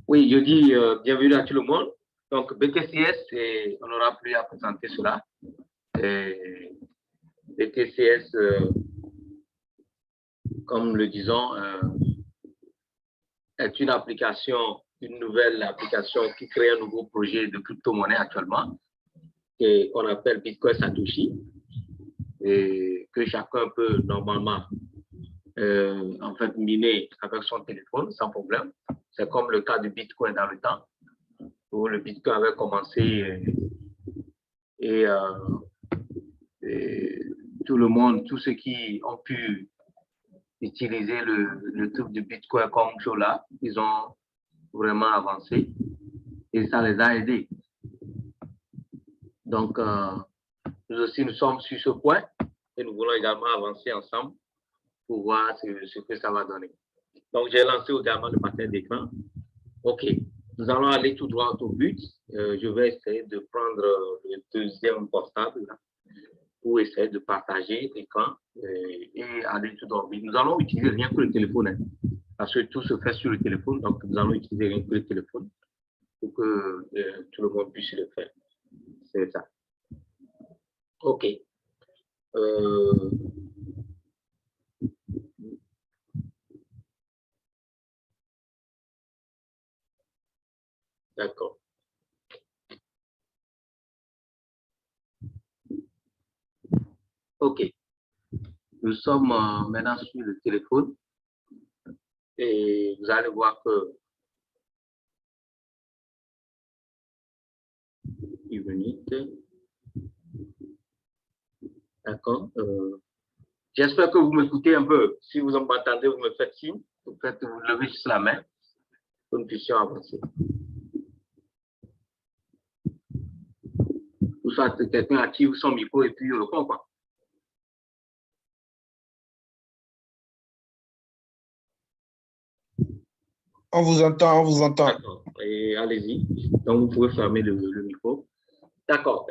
Oui, je dis bienvenue à tout le monde. Donc, BTCS, on n'aura plus à présenter cela. BTCS, comme le disons, est une application, une nouvelle application qui crée un nouveau projet de crypto-monnaie actuellement, qu'on appelle Bitcoin Satoshi, et que chacun peut normalement en fait miner avec son téléphone sans problème. C'est comme le cas du Bitcoin dans le temps, où le Bitcoin avait commencé et tout le monde, tous ceux qui ont pu utiliser le truc du Bitcoin comme Jola, ils ont vraiment avancé et ça les a aidés. Donc, nous aussi, nous sommes sur ce point et nous voulons également avancer ensemble pour voir ce que ça va donner. Donc, j'ai lancé également le partage d'écran. OK, nous allons aller tout droit au but. Je vais essayer de prendre le deuxième portable là, pour essayer de partager l'écran et aller tout droit au but. Nous allons utiliser rien que le téléphone, hein, parce que tout se fait sur le téléphone. Donc, nous allons utiliser rien que le téléphone pour que tout le monde puisse le faire. C'est ça. OK. D'accord. OK. Nous sommes maintenant sur le téléphone et vous allez voir que une minute. D'accord. J'espère que vous m'écoutez un peu. Si vous m'entendez, vous me faites signe. Vous levez juste la main pour que nous puissions avancer. Ou soit quelqu'un active son micro et puis répond quoi. On vous entend, on vous entend. D'accord. Et allez-y. Donc, vous pouvez fermer le micro. D'accord.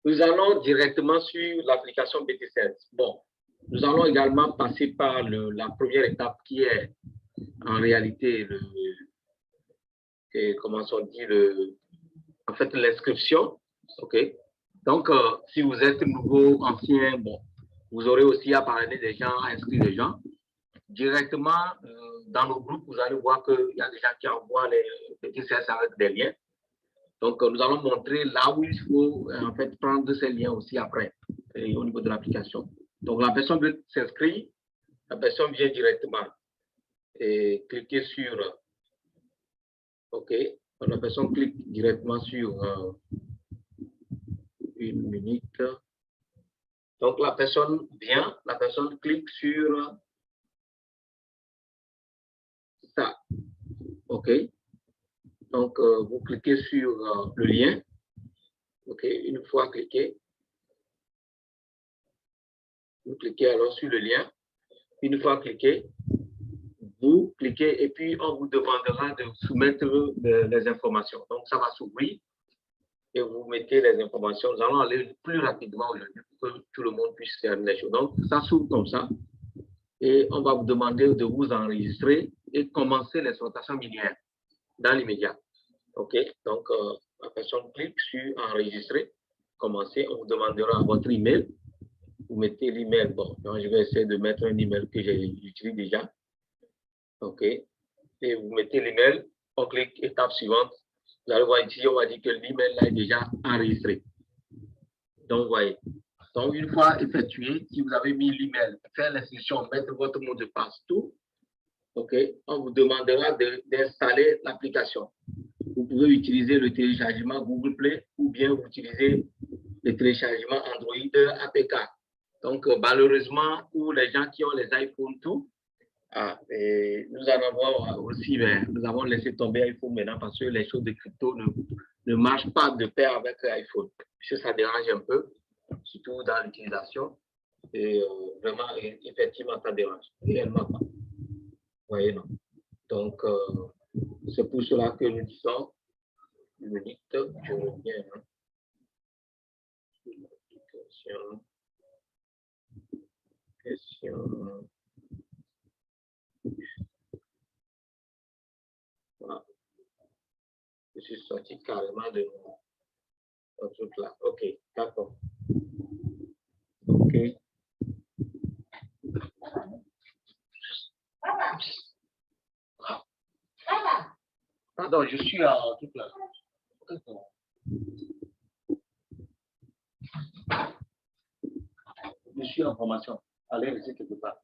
Nous allons directement sur l'application BT16. Bon, nous allons également passer par la première étape qui est en réalité comment on dit, en fait, l'inscription. OK. Donc, si vous êtes nouveau, ancien, bon, vous aurez aussi à parler des gens, à inscrire des gens. Directement, dans nos groupes, vous allez voir qu'il y a des gens qui envoient les BT16 avec des liens. Donc, nous allons montrer là où il faut en fait prendre ces liens aussi après, au niveau de l'application. Donc, la personne veut s'inscrire, la personne vient directement et cliquer sur OK. Donc, la personne clique directement sur une minute. Donc, la personne vient, la personne clique sur ça. OK. Donc, vous cliquez sur le lien. OK. Une fois cliqué, vous cliquez alors sur le lien. Une fois cliqué, vous cliquez et puis on vous demandera de soumettre les informations. Donc, ça va s'ouvrir et vous mettez les informations. Nous allons aller plus rapidement aujourd'hui pour que tout le monde puisse faire les choses. Donc, ça s'ouvre comme ça et on va vous demander de vous enregistrer et commencer l'exploitation minière dans l'immédiat. OK? Donc, la personne clique sur enregistrer, commencer. On vous demandera votre email. Vous mettez l'email. Bon, je vais essayer de mettre un email que j'utilise déjà. OK. Et vous mettez l'email, on clique étape suivante. Vous allez voir ici, on va dire que l'email là est déjà enregistré. Donc, vous voyez. Donc, une fois effectué, si vous avez mis l'email, faire l'instruction, mettre votre mot de passe, tout, OK, on vous demandera d'installer l'application. Vous pouvez utiliser le téléchargement Google Play ou bien vous utilisez le téléchargement Android APK. Donc, malheureusement, pour les gens qui ont les iPhones, tout, nous en avons aussi, mais nous avons laissé tomber iPhone maintenant parce que les choses de crypto ne marchent pas de pair avec iPhone. Parce que ça dérange un peu, surtout dans l'utilisation. Et vraiment, effectivement, ça dérange. Réellement pas. Vous voyez, non? Donc, c'est pour cela que nous disons, une minute, je reviens. Hein. Question. Je suis sorti carrément de mon truc là. OK, d'accord. OK. Pardon, je suis en truc là. Je suis en formation. Allez, restez quelque part.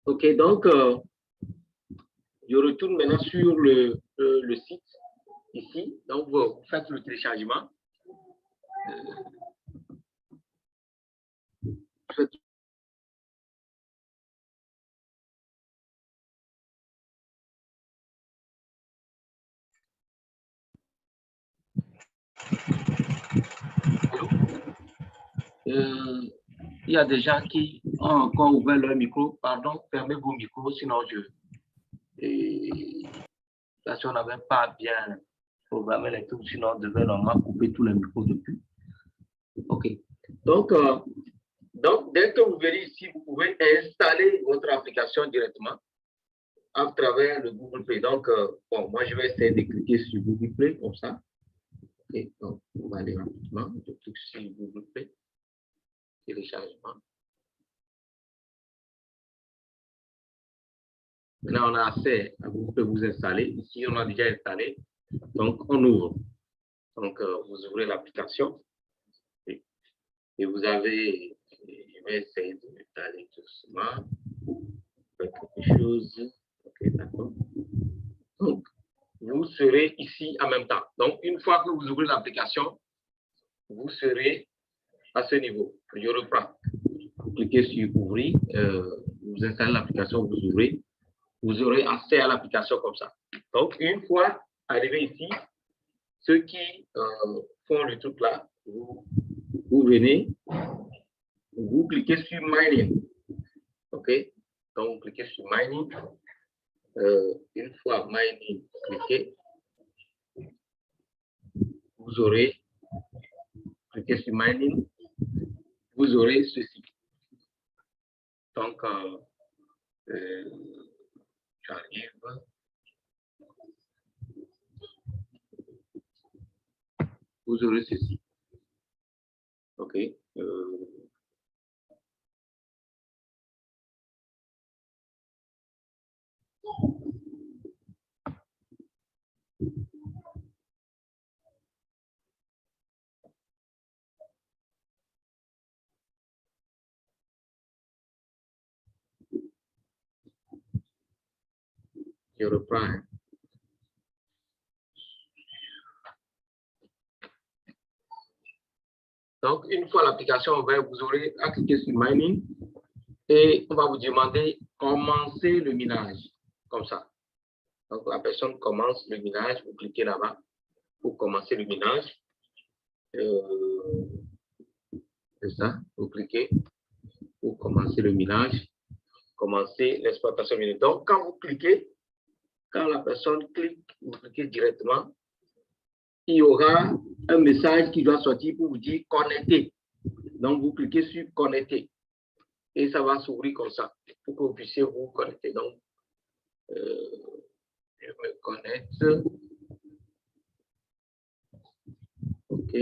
OK, donc, je retourne maintenant sur le site ici. Donc, vous faites le téléchargement. Il y a des gens qui ont encore ouvert leur micro. Pardon, fermez vos micros, sinon parce qu'on n'avait pas bien programmé les trucs, sinon on devait normalement couper tous les micros depuis. OK. Donc, dès que vous verrez ici, vous pouvez installer votre application directement à travers le Google Play. Donc, bon, moi, je vais essayer de cliquer sur Google Play comme ça. OK, donc, on va aller rapidement. Je clique sur Google Play. Téléchargement. Maintenant, on a accès à vous pouvez vous installer. Ici, on a déjà installé. Donc, on ouvre. Donc, vous ouvrez l'application. Et vous avez, je vais essayer de m'installer doucement. Quelque chose. OK, d'accord. Donc, vous serez ici en même temps. Donc, une fois que vous ouvrez l'application, vous serez à ce niveau. Je reprends. Vous cliquez sur ouvrir, vous installez l'application, vous ouvrez, vous aurez accès à l'application comme ça. Donc, une fois arrivé ici, ceux qui font le truc là, vous venez, vous cliquez sur Mining. OK? Donc, vous cliquez sur Mining. Une fois Mining cliqué, vous aurez cliqué sur Mining, vous aurez ceci. Donc, j'arrive. Vous aurez ceci. OK. Je reprends. Donc, une fois l'application ouverte, vous aurez à cliquer sur Mining et on va vous demander commencer le minage, comme ça. Donc, la personne commence le minage, vous cliquez là-bas pour commencer le minage. C'est ça, vous cliquez pour commencer le minage, commencer l'exploitation minage. Donc, quand vous cliquez, quand la personne clique, vous cliquez directement, il y aura un message qui doit sortir pour vous dire connecter. Donc, vous cliquez sur connecter et ça va s'ouvrir comme ça pour que vous puissiez vous connecter. Donc, je me connecte. OK.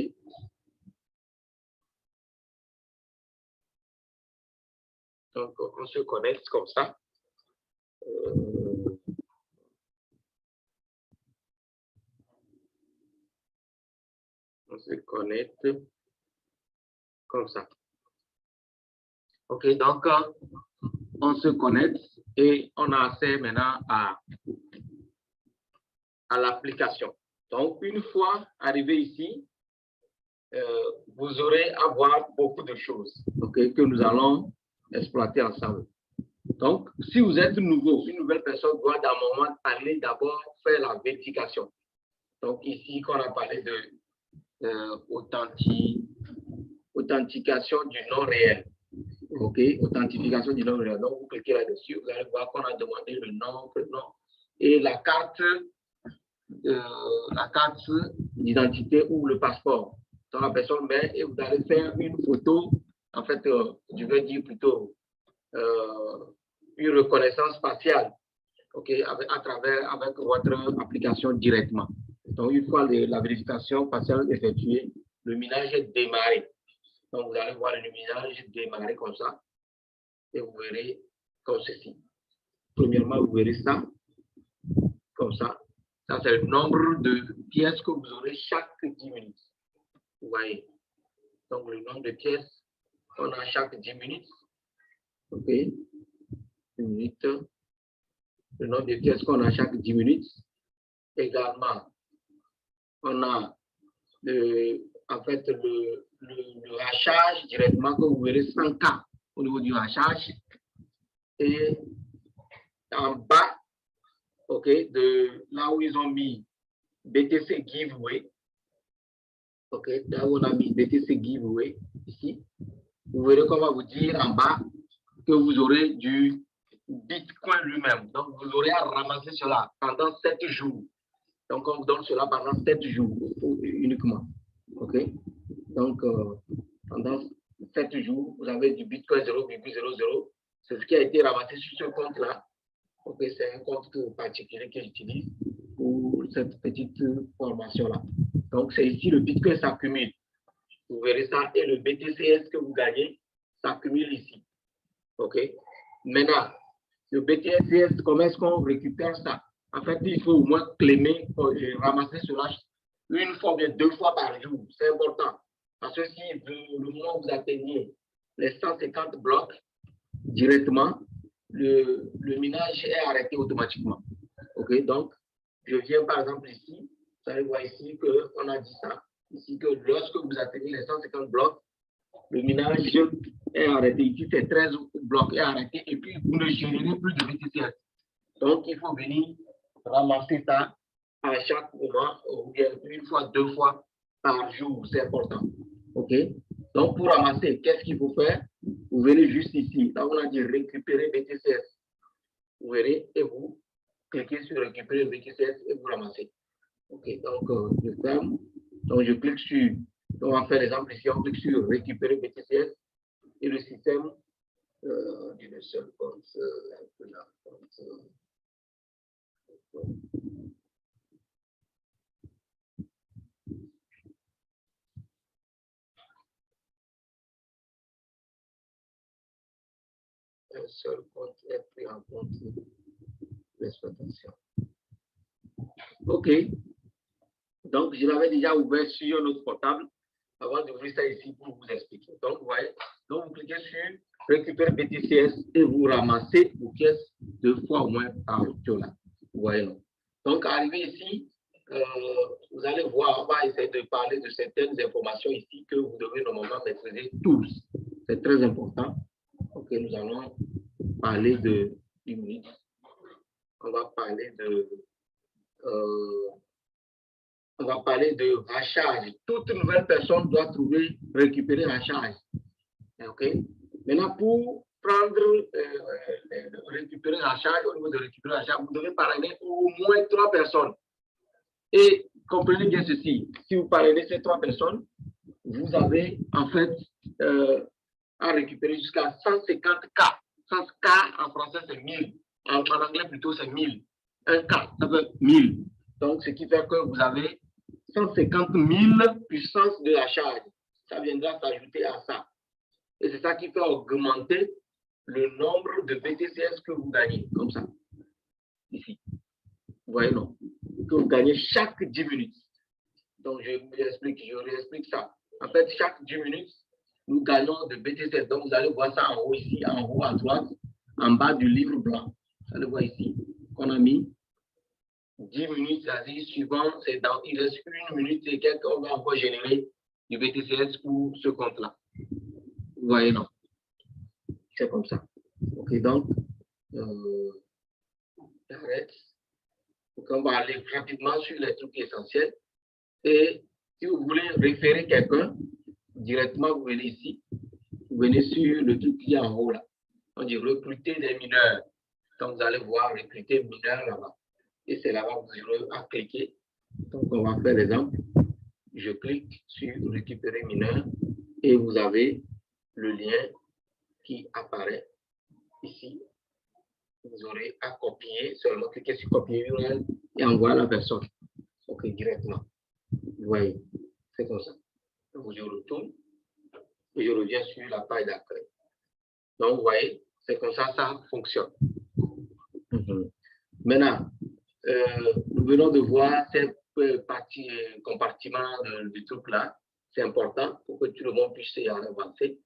Donc, on se connecte comme ça. On se connecte comme ça. OK, donc, on se connecte et on a accès maintenant à l'application. Donc, une fois arrivé ici, vous aurez à voir beaucoup de choses, okay, que nous allons exploiter ensemble. Donc, si vous êtes nouveau, une nouvelle personne doit d'un moment aller d'abord faire la vérification. Donc, ici, quand on a parlé de authentification du nom réel. OK, authentification du nom réel. Donc, vous cliquez là-dessus, vous allez voir qu'on a demandé le nom, prénom et la carte d'identité ou le passeport. Donc, la personne met et vous allez faire une photo. En fait, je vais dire plutôt une reconnaissance faciale, OK, avec votre application directement. Donc, une fois la vérification faciale effectuée, le minage est démarré. Donc, vous allez voir le minage démarrer comme ça. Et vous verrez comme ceci. Premièrement, vous verrez ça, comme ça. Ça, c'est le nombre de pièces que vous aurez chaque 10 minutes. Vous voyez. Donc, le nombre de pièces qu'on a chaque 10 minutes. OK. 10 minutes. Le nombre de pièces qu'on a chaque 10 minutes. Également, on a en fait le hachage directement que vous verrez 100K au niveau du hachage. Et en bas, OK, de là où ils ont mis BTC Giveaway, OK, là où on a mis BTC Giveaway, ici, vous verrez comment vous dire en bas que vous aurez du Bitcoin lui-même. Donc, vous aurez à ramasser cela pendant 7 jours. Donc, on vous donne cela pendant 7 jours uniquement. OK? Donc, pendant 7 jours, vous avez du Bitcoin 0,00. C'est ce qui a été ramassé sur ce compte-là. OK, c'est un compte particulier que j'utilise pour cette petite formation-là. Donc, c'est ici le Bitcoin s'accumule. Vous verrez ça. Et le BTCS que vous gagnez s'accumule ici. OK? Maintenant, le BTCS, comment est-ce qu'on récupère ça? En fait, il faut au moins claimer, ramasser cela une fois ou bien 2 fois par jour. C'est important. Parce que si le moment où vous atteignez les 150 blocs directement, le minage est arrêté automatiquement. OK? Donc, je viens par exemple ici. Vous allez voir ici qu'on a dit ça. Ici que lorsque vous atteignez les 150 blocs, le minage est arrêté. Ici, c'est 13 blocs est arrêté. Et puis, vous ne générez plus de BTCS. Donc, il faut venir ramasser ça à chaque moment, ou bien une fois, 2 fois par jour. C'est important. OK? Donc, pour ramasser, qu'est-ce qu'il faut faire? Vous venez juste ici. Là, on a dit récupérer BTCS. Vous verrez, et vous cliquez sur récupérer BTCS et vous ramassez. OK? Donc, je ferme. Donc, je clique sur, on va faire l'exemple ici, on clique sur récupérer BTCS et le système, le seul compte, un peu là, un seul compte est pris en compte l'exploitation. OK. Donc, je l'avais déjà ouvert sur notre portable avant d'ouvrir ça ici pour vous expliquer. Donc, vous voyez, donc vous cliquez sur récupérer BTCS et vous ramassez vos pièces 2 fois au moins par jour là. Vous voyez, non? Donc, arrivé ici, vous allez voir, on va essayer de parler de certaines informations ici que vous devez normalement maîtriser tous. C'est très important. OK, nous allons parler de une minute. On va parler de hachage. Toute nouvelle personne doit trouver, récupérer hachage. OK? Maintenant, pour prendre, récupérer hachage, au niveau de récupérer hachage, vous devez parrainer au moins 3 personnes. Et comprenez bien ceci, si vous parrainez ces 3 personnes, vous avez en fait à récupérer jusqu'à 150K. 100K en français, c'est 1000. En anglais, plutôt, c'est 1000. Un K, ça fait 1000. Donc, ce qui fait que vous avez 150 000 puissance de hachage. Ça viendra s'ajouter à ça. Et c'est ça qui fait augmenter le nombre de BTCS que vous gagnez, comme ça. Ici. Vous voyez, non? Que vous gagnez chaque 10 minutes. Donc, je réexplique ça. En fait, chaque 10 minutes, nous gagnons de BTCS. Donc, vous allez voir ça en haut ici, en haut à droite, en bas du livre blanc. Vous allez voir ici qu'on a mis 10 minutes, c'est-à-dire suivant, il reste 1 minute et quelques, on va encore générer du BTCS pour ce compte-là. Vous voyez, non? C'est comme ça. OK, donc, j'arrête. Donc, on va aller rapidement sur les trucs essentiels. Et si vous voulez référer quelqu'un, directement, vous venez ici. Vous venez sur le truc qui est en haut là. On dit recruter des mineurs. Donc, vous allez voir recruter mineurs là-bas. Et c'est là-bas que vous aurez à cliquer. Donc, on va faire l'exemple. Je clique sur récupérer mineur et vous avez le lien qui apparaît ici. vous aurez à copier, seulement cliquer sur copier URL et envoyer à la personne. OK, directement. Vous voyez, c'est comme ça. Donc, je retourne et je reviens sur la page d'accueil. Donc, vous voyez, c'est comme ça, ça fonctionne. Maintenant, nous venons de voir cette partie compartiment du truc là. C'est important pour que tout le monde puisse avancer.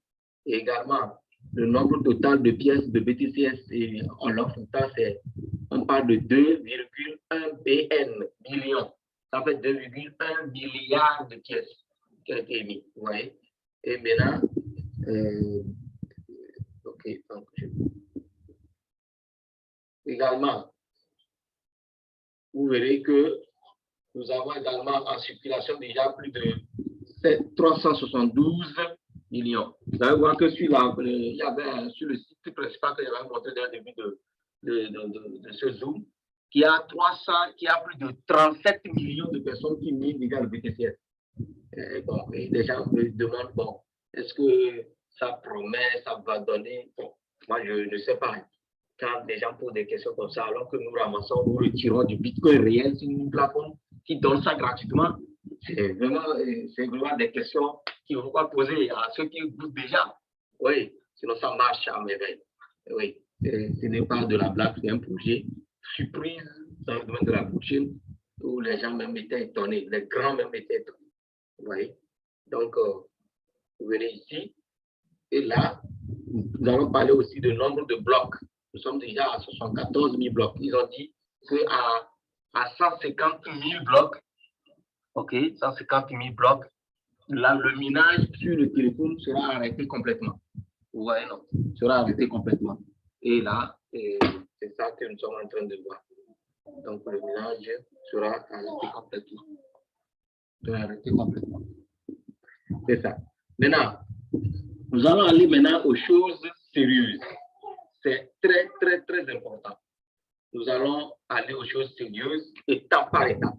Et également, le nombre total de pièces de BTCS et en leur c'est, on parle de 2,1 BN, millions. Ça fait 2,1 milliards de pièces qui ont été émises. Vous voyez? Et maintenant, OK, donc, également, vous verrez que nous avons également en circulation déjà plus de 372 millions. Vous allez voir que sur, il y avait, sur le site principal que j'avais montré dès le début de ce Zoom, qui a plus de 37 millions de personnes qui minent déjà le BTCS. Et les gens me demandent, bon, est-ce que ça promet, ça va donner? Bon, moi, je ne sais pas. Quand les gens posent des questions comme ça, alors que nous ramassons, nous retirons du Bitcoin réel sur une plateforme qui donne ça gratuitement, c'est vraiment des questions qu'il ne faut pas poser à ceux qui goûtent déjà. Oui, sinon ça marche à merveille. Oui, ce n'est pas de la blague, c'est un projet surprise dans le domaine de la blockchain où les gens même étaient étonnés, les grands même étaient étonnés. Vous voyez? Donc, vous venez ici, et là, nous allons parler aussi du nombre de blocs. Nous sommes déjà à 74 000 blocs. Ils ont dit qu'à 150 000 blocs, OK, 150 000 blocs, là, le minage sur le téléphone sera arrêté complètement. Vous voyez, non? Sera arrêté complètement. Et là, c'est ça que nous sommes en train de voir. Donc, le minage sera arrêté complètement. Sera arrêté complètement. C'est ça. Maintenant, nous allons aller maintenant aux choses sérieuses. C'est très, très, très important. Nous allons aller aux choses sérieuses, étape par étape.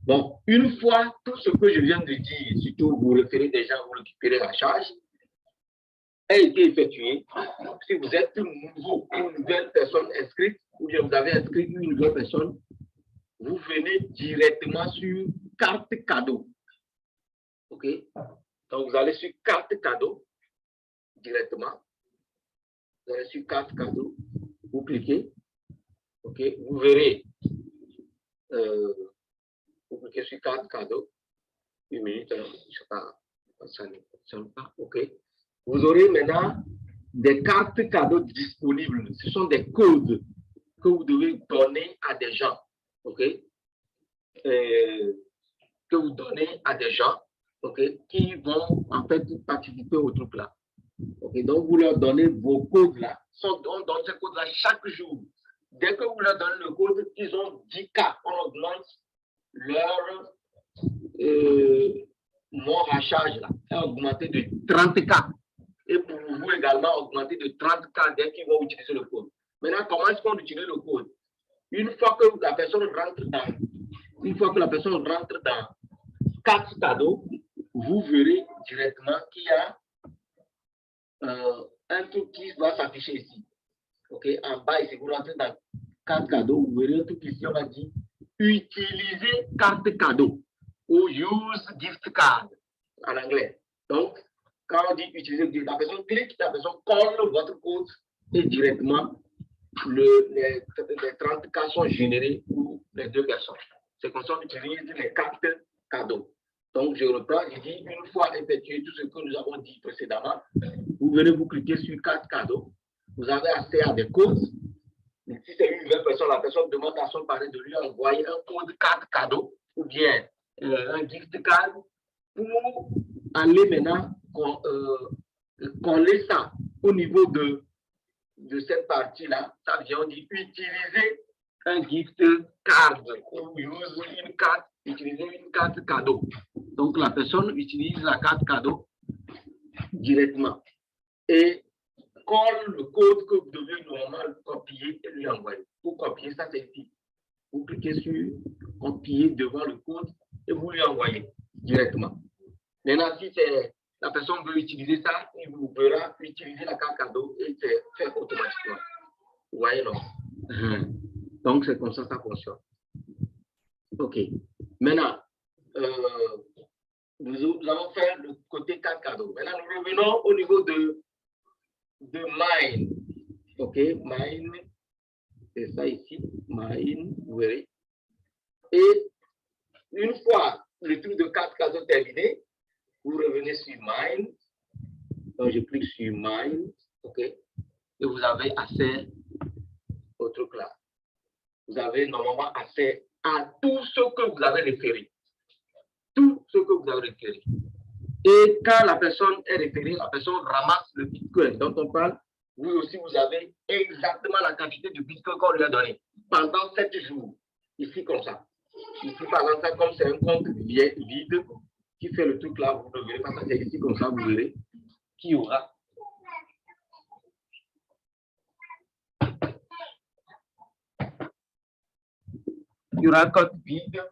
Bon, une fois tout ce que je viens de dire, surtout vous référez déjà, vous récupérez la charge, a été effectué. Si vous êtes nouveau, une nouvelle personne inscrite, ou bien vous avez inscrit une nouvelle personne, vous venez directement sur carte cadeau. OK? Donc, vous allez sur carte cadeau directement. Vous allez sur carte cadeau, vous cliquez. OK? Vous verrez. Vous cliquez sur carte cadeau. Une minute, je ne sais pas, ça ne fonctionne pas. OK? Vous aurez maintenant des cartes cadeaux disponibles. Ce sont des codes que vous devez donner à des gens. OK? Que vous donnez à des gens, OK, qui vont en fait participer au truc là. OK? Donc, vous leur donnez vos codes là. On donne ces codes là chaque jour. Dès que vous leur donnez le code, ils ont 10K. On augmente leur mon rachage là est augmenté de 30K. Et pour vous également, augmenter de 30K dès qu'ils vont utiliser le code. Maintenant, comment est-ce qu'on utilise le code? Une fois que la personne rentre dans carte cadeau, vous verrez directement qu'il y a un truc qui va s'afficher ici. OK? En bas, ici, vous rentrez dans carte cadeau, vous verrez un truc ici, on va dire utiliser carte cadeau ou use gift card en anglais. Donc, quand on dit utiliser, la personne clique, la personne colle votre code et directement les 30K sont générés pour les deux personnes. C'est comme ça qu'on utilise les cartes cadeaux. Donc, je reprends, je dis, une fois effectué tout ce que nous avons dit précédemment, vous venez vous cliquer sur carte cadeau. Vous avez accès à des codes. Si c'est une nouvelle personne, la personne demande à son parent de lui envoyer un code carte cadeau ou bien un gift card pour aller maintenant coller ça au niveau de cette partie-là. Ça vient, on dit utiliser un gift card ou utiliser une carte cadeau. Donc, la personne utilise la carte cadeau directement et colle le code que vous devez normalement copier et lui envoyer. Pour copier, ça c'est ici. Vous cliquez sur copier devant le code et vous lui envoyez directement. Maintenant, si la personne veut utiliser ça, il vous verra utiliser la carte cadeau et c'est fait automatiquement. Vous voyez, non? Donc, c'est comme ça fonctionne. OK. Maintenant, nous avons fait le côté 4 cadeaux. Maintenant, nous revenons au niveau de mine. OK, mine. C'est ça ici. Mine, vous verrez. Et une fois le truc de 4 cadeaux terminé, vous revenez sur mine. Donc, je clique sur mine. OK. Et vous avez accès au truc là. Vous avez normalement accès à tout ce que vous avez référé. Tout ce que vous avez référé. Et quand la personne est référée, la personne ramasse le bitcoin dont on parle. Vous aussi, vous avez exactement la quantité de bitcoin qu'on lui a donné pendant 7 jours. Ici, comme ça. Ici, par exemple, comme c'est un compte vide qui fait le truc là, vous ne verrez pas ça. C'est ici, comme ça, vous verrez qu'il y aura. Il y aura un compte vide.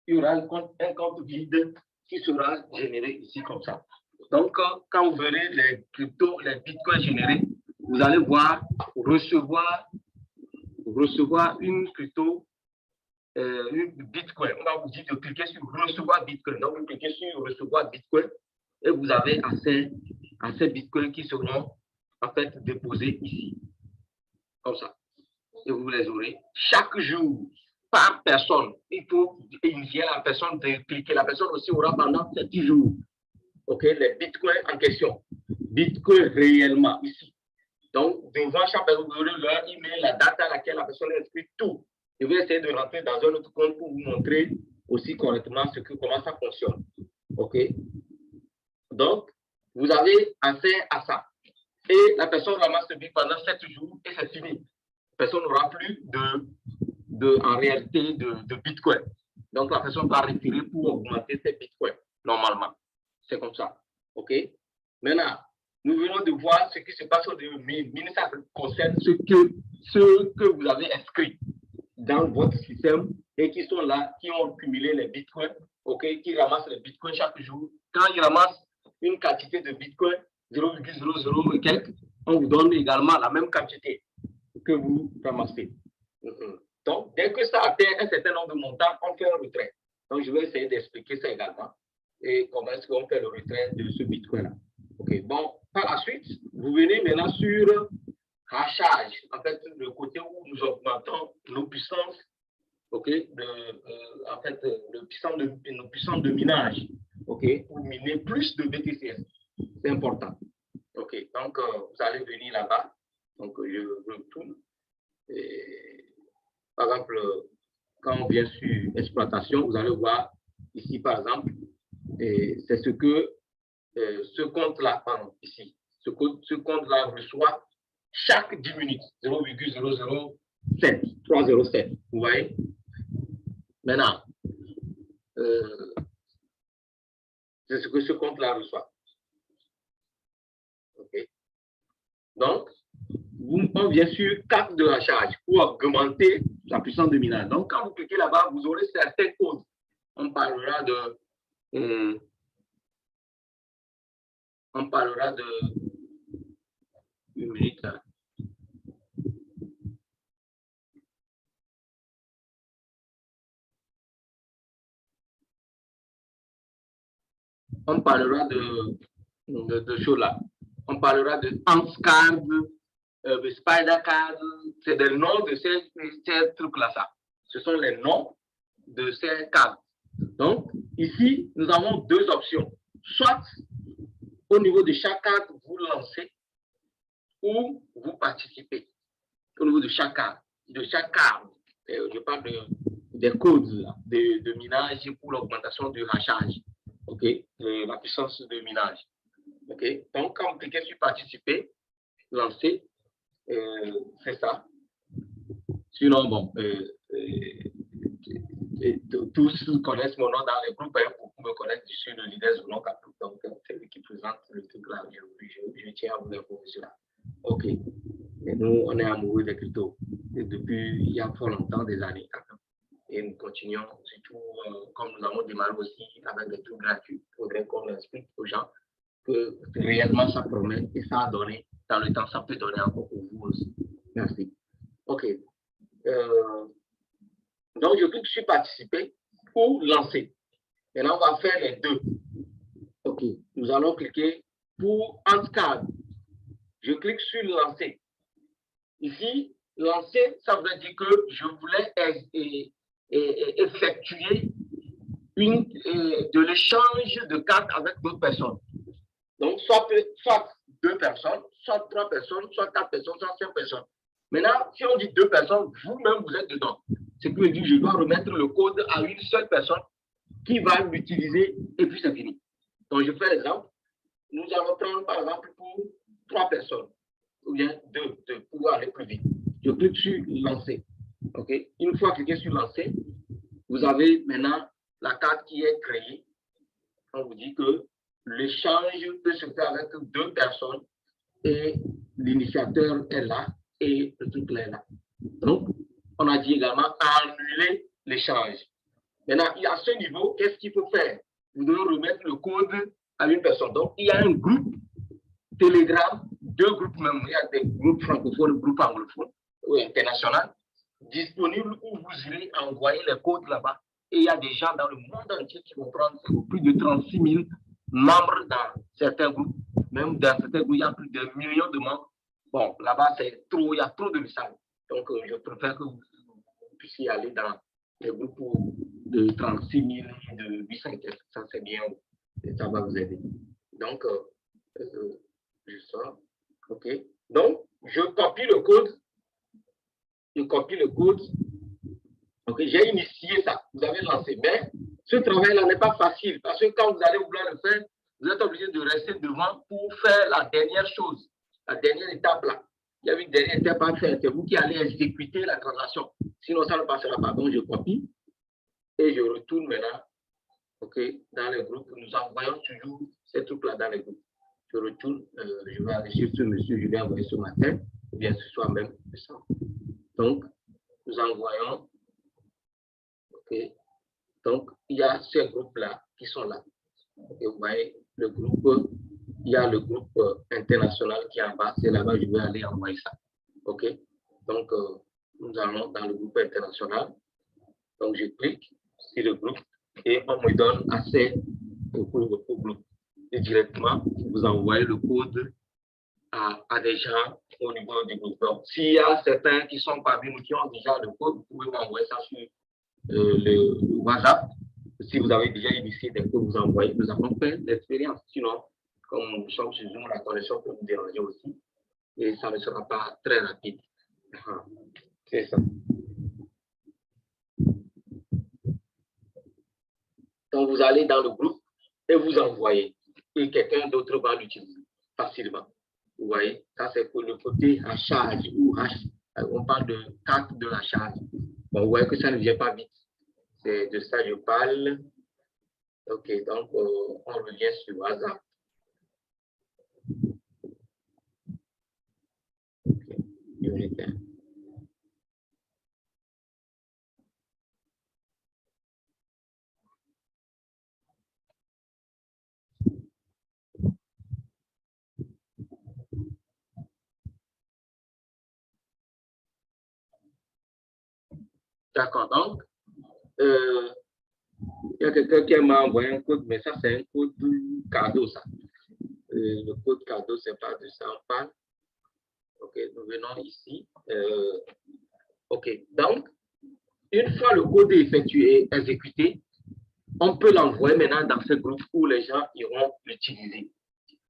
Il y aura un compte vide qui sera généré ici comme ça. Donc, quand vous verrez les cryptos, les bitcoins générés, vous allez voir recevoir une crypto, une bitcoin. On va vous dire de cliquer sur recevoir bitcoin. Donc, vous cliquez sur recevoir bitcoin et vous avez accès à ces bitcoins qui seront en fait déposés ici. Comme ça. Et vous les aurez chaque jour. Par personne, il faut initier la personne de cliquer. La personne aussi aura pendant 7 jours. OK, les bitcoins en question. Bitcoin réellement ici. Donc, devant chaque personne, vous aurez leur email, la date à laquelle la personne est inscrite, tout. Je vais essayer de rentrer dans un autre compte pour vous montrer aussi correctement comment ça fonctionne. OK. Donc, vous avez accès à ça. Et la personne ramasse le bitcoin pendant 7 jours et c'est fini. Personne n'aura plus en réalité de bitcoin. Donc, la personne va retirer pour augmenter ses bitcoins, normalement. C'est comme ça. OK? Maintenant, nous venons de voir ce qui se passe au mine. Mine, ça concerne ce que vous avez inscrit dans votre système et qui sont là, qui ont cumulé les bitcoins, OK? Qui ramassent les bitcoins chaque jour. Quand ils ramassent une quantité de bitcoin, 0,00 et quelques, on vous donne également la même quantité que vous ramassez. Donc, dès que ça atteint un certain nombre de montants, on fait un retrait. Donc, je vais essayer d'expliquer ça également. Et comment est-ce qu'on fait le retrait de ce bitcoin-là. OK. Bon, par la suite, vous venez maintenant sur hachage. En fait, le côté où nous augmentons nos puissances. OK. En fait, nos puissances de minage. OK. Pour miner plus de BTCS. C'est important. OK. Donc, vous allez venir là-bas. Donc, je retourne. Et, par exemple, quand on vient sur exploitation, vous allez voir ici, par exemple, c'est ce que ce compte-là, ici, ce compte-là reçoit chaque 10 minutes, 0,007, 307. Vous voyez? Maintenant, c'est ce que ce compte-là reçoit. OK? Donc, on vient sur carte de hachage pour augmenter la puissance de minage. Donc, quand vous cliquez là-bas, vous aurez certains codes. On parlera de une minute. Là. On parlera de choses là. On parlera de Anscard, de Spidercard. C'est des noms de ces trucs-là. Ça. Ce sont les noms de ces cartes. Donc, ici, nous avons deux options. Soit, au niveau de chaque carte, vous lancez ou vous participez. Au niveau de chaque carte. Je parle des codes là, de minage pour l'augmentation du hachage. OK? La puissance de minage. OK? Donc, quand vous cliquez sur participer, lancer, c'est ça. Sinon, bon, tous connaissent mon nom dans les groupes. Pour me connaître, je suis le leader du nom Capou. Donc, c'est lui qui présente le truc là. Je tiens à vous informer cela. OK. Et nous, on est amoureux des cryptos. Depuis il y a fort longtemps, des années. Et nous continuons, surtout comme nous avons démarré aussi avec des trucs gratuits. Il faudrait qu'on explique aux gens que réellement ça promet et ça a donné. Dans le temps, ça peut donner encore pour vous aussi. Merci. OK. Donc, je clique sur participer ou lancer. Maintenant, on va faire les deux. OK. Nous allons cliquer pour Handcard. Je clique sur lancer. Ici, lancer, ça veut dire que je voulais effectuer de l'échange de cartes avec d'autres personnes. Donc, soit 2 personnes, soit 3 personnes, soit 4 personnes, soit 5 personnes. Maintenant, si on dit 2 personnes, vous-même, vous êtes dedans. Ce qui veut dire que je dois remettre le code à une seule personne qui va l'utiliser et puis c'est fini. Donc, je fais l'exemple. Nous allons prendre, par exemple, pour 3 personnes, ou bien 2 pour aller plus vite. Je clique sur lancer. OK? Une fois cliqué sur lancer, vous avez maintenant la carte qui est créée. On vous dit que l'échange peut se faire avec 2 personnes et l'initiateur est là et le truc est là. Donc, on a dit également annuler l'échange. Maintenant, à ce niveau, qu'est-ce qu'il faut faire? Vous devez remettre le code à une personne. Donc, il y a un groupe Telegram, 2 groupes même. Il y a des groupes francophones, groupes anglophones ou internationaux disponibles où vous irez envoyer les codes là-bas. Et il y a des gens dans le monde entier qui vont prendre plus de 36 000 membres dans certains groupes. Même dans certains groupes, il y a plus de millions de membres. Bon, là-bas, c'est trop, il y a trop de messages. Donc, je préfère que vous puissiez aller dans les groupes de 36 000, de 800, ça c'est bien, et ça va vous aider. Donc, je sors. OK. Donc, je copie le code. Je copie le code. OK, j'ai initié ça. Vous avez lancé. Mais ce travail-là n'est pas facile parce que quand vous allez vouloir le faire, vous êtes obligé de rester devant pour faire la dernière chose, la dernière étape là. Il y a une dernière étape à faire. C'est vous qui allez exécuter la transaction. Sinon, ça ne passera pas. Donc, je copie et je retourne maintenant. OK, dans le groupe. Nous envoyons toujours ces trucs-là dans le groupe. Je retourne, je vais aller sur ce monsieur, je vais envoyer ce matin, ou bien ce soir même. Donc, nous envoyons. OK. Donc, il y a ces groupes-là qui sont là. Et vous voyez, le groupe, il y a le groupe international qui est en bas. C'est là-bas, je vais aller envoyer ça. OK. Donc, nous allons dans le groupe international. Donc, je clique sur le groupe et on me donne accès au groupe. Et directement, vous envoyez le code à des gens au niveau du groupe. Donc, s'il y a certains qui sont parmi nous qui ont déjà le code, vous pouvez m'envoyer ça sur le WhatsApp. Si vous avez déjà initié des codes, vous envoyez. Nous avons fait l'expérience. Sinon, comme nous sommes sur Zoom, la connexion peut nous déranger aussi. Et ça ne sera pas très rapide. C'est ça. Donc, vous allez dans le groupe et vous envoyez. Et quelqu'un d'autre va l'utiliser facilement. Vous voyez, ça c'est pour le côté à charge ou on parle de carte de la charge. Bon, vous voyez que ça ne vient pas vite. C'est de ça que je parle. OK, donc on revient sur WhatsApp. OK, d'accord, donc, il y a quelqu'un qui m'a envoyé un code, mais ça, c'est un code cadeau, ça. Le code cadeau, c'est pas de ça, on parle. OK, nous venons ici. OK, donc, une fois le code est effectué, exécuté, on peut l'envoyer maintenant dans ce groupe où les gens iront l'utiliser.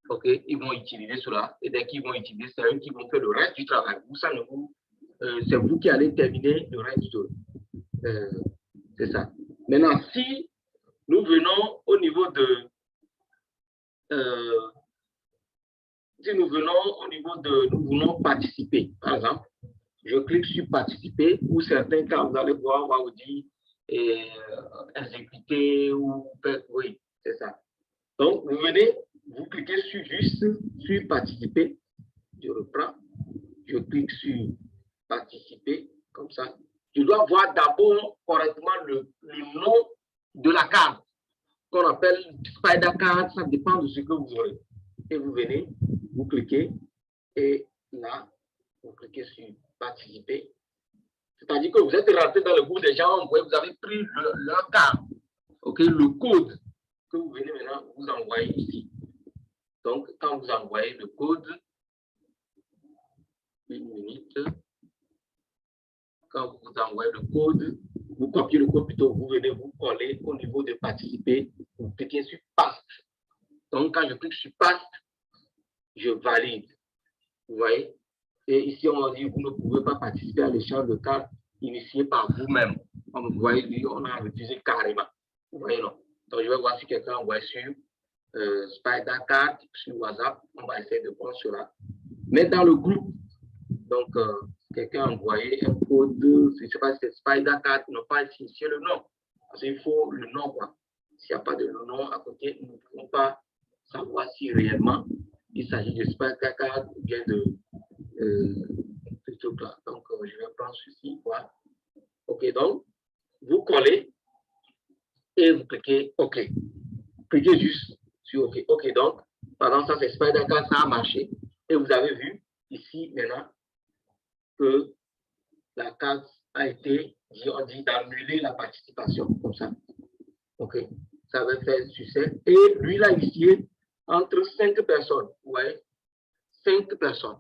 OK, ils vont utiliser cela. Et dès qu'ils vont utiliser, c'est eux qui vont faire le reste du travail. Vous, ça ne vous, c'est vous qui allez terminer le reste de. C'est ça. Maintenant, si nous venons au niveau de. Si nous venons au niveau de. Nous voulons participer, par exemple, je clique sur participer, ou certains cas, vous allez voir, on va vous dire exécuter ou. Oui, c'est ça. Donc, vous venez, vous cliquez juste sur participer. Je reprends, je clique sur participer, comme ça. Je dois voir d'abord correctement le nom de la carte, qu'on appelle Spider Card, ça dépend de ce que vous aurez. et vous venez, vous cliquez, et là, vous cliquez sur participer. C'est-à-dire que vous êtes rentré dans le groupe des gens, vous avez pris leur carte, okay, le code que vous venez maintenant vous envoyer ici. Donc, quand vous envoyez le code, une minute, quand vous envoyez le code, vous copiez le code plutôt, vous venez vous coller au niveau de participer, vous cliquez sur Paste. Donc, quand je clique sur Paste, je valide. Vous voyez? Et ici, on dit vous ne pouvez pas participer à l'échange de cartes initié par vous-même. Comme vous voyez, on a utilisé carrément. Vous voyez, non? Donc, je vais voir si quelqu'un envoie sur SpiderCard, sur WhatsApp. On va essayer de prendre cela. Mais dans le groupe, donc, quelqu'un a envoyé un code, je ne sais pas si c'est SpiderCard, ils n'ont pas signifié le nom. Parce qu'il faut le nom, quoi. S'il n'y a pas de nom à côté, nous ne pouvons pas savoir si réellement il s'agit de SpiderCard ou bien de ce truc-là. Donc, je vais prendre ceci, voilà. OK, donc, vous collez et vous cliquez OK. Cliquez juste sur OK. OK, donc, pendant ça, c'est SpiderCard, ça a marché. Et vous avez vu ici, maintenant, que la carte a été, on dit, d'annuler la participation, comme ça. OK, ça va faire succès. Et lui, il a initié entre 5 personnes. Vous voyez, 5 personnes.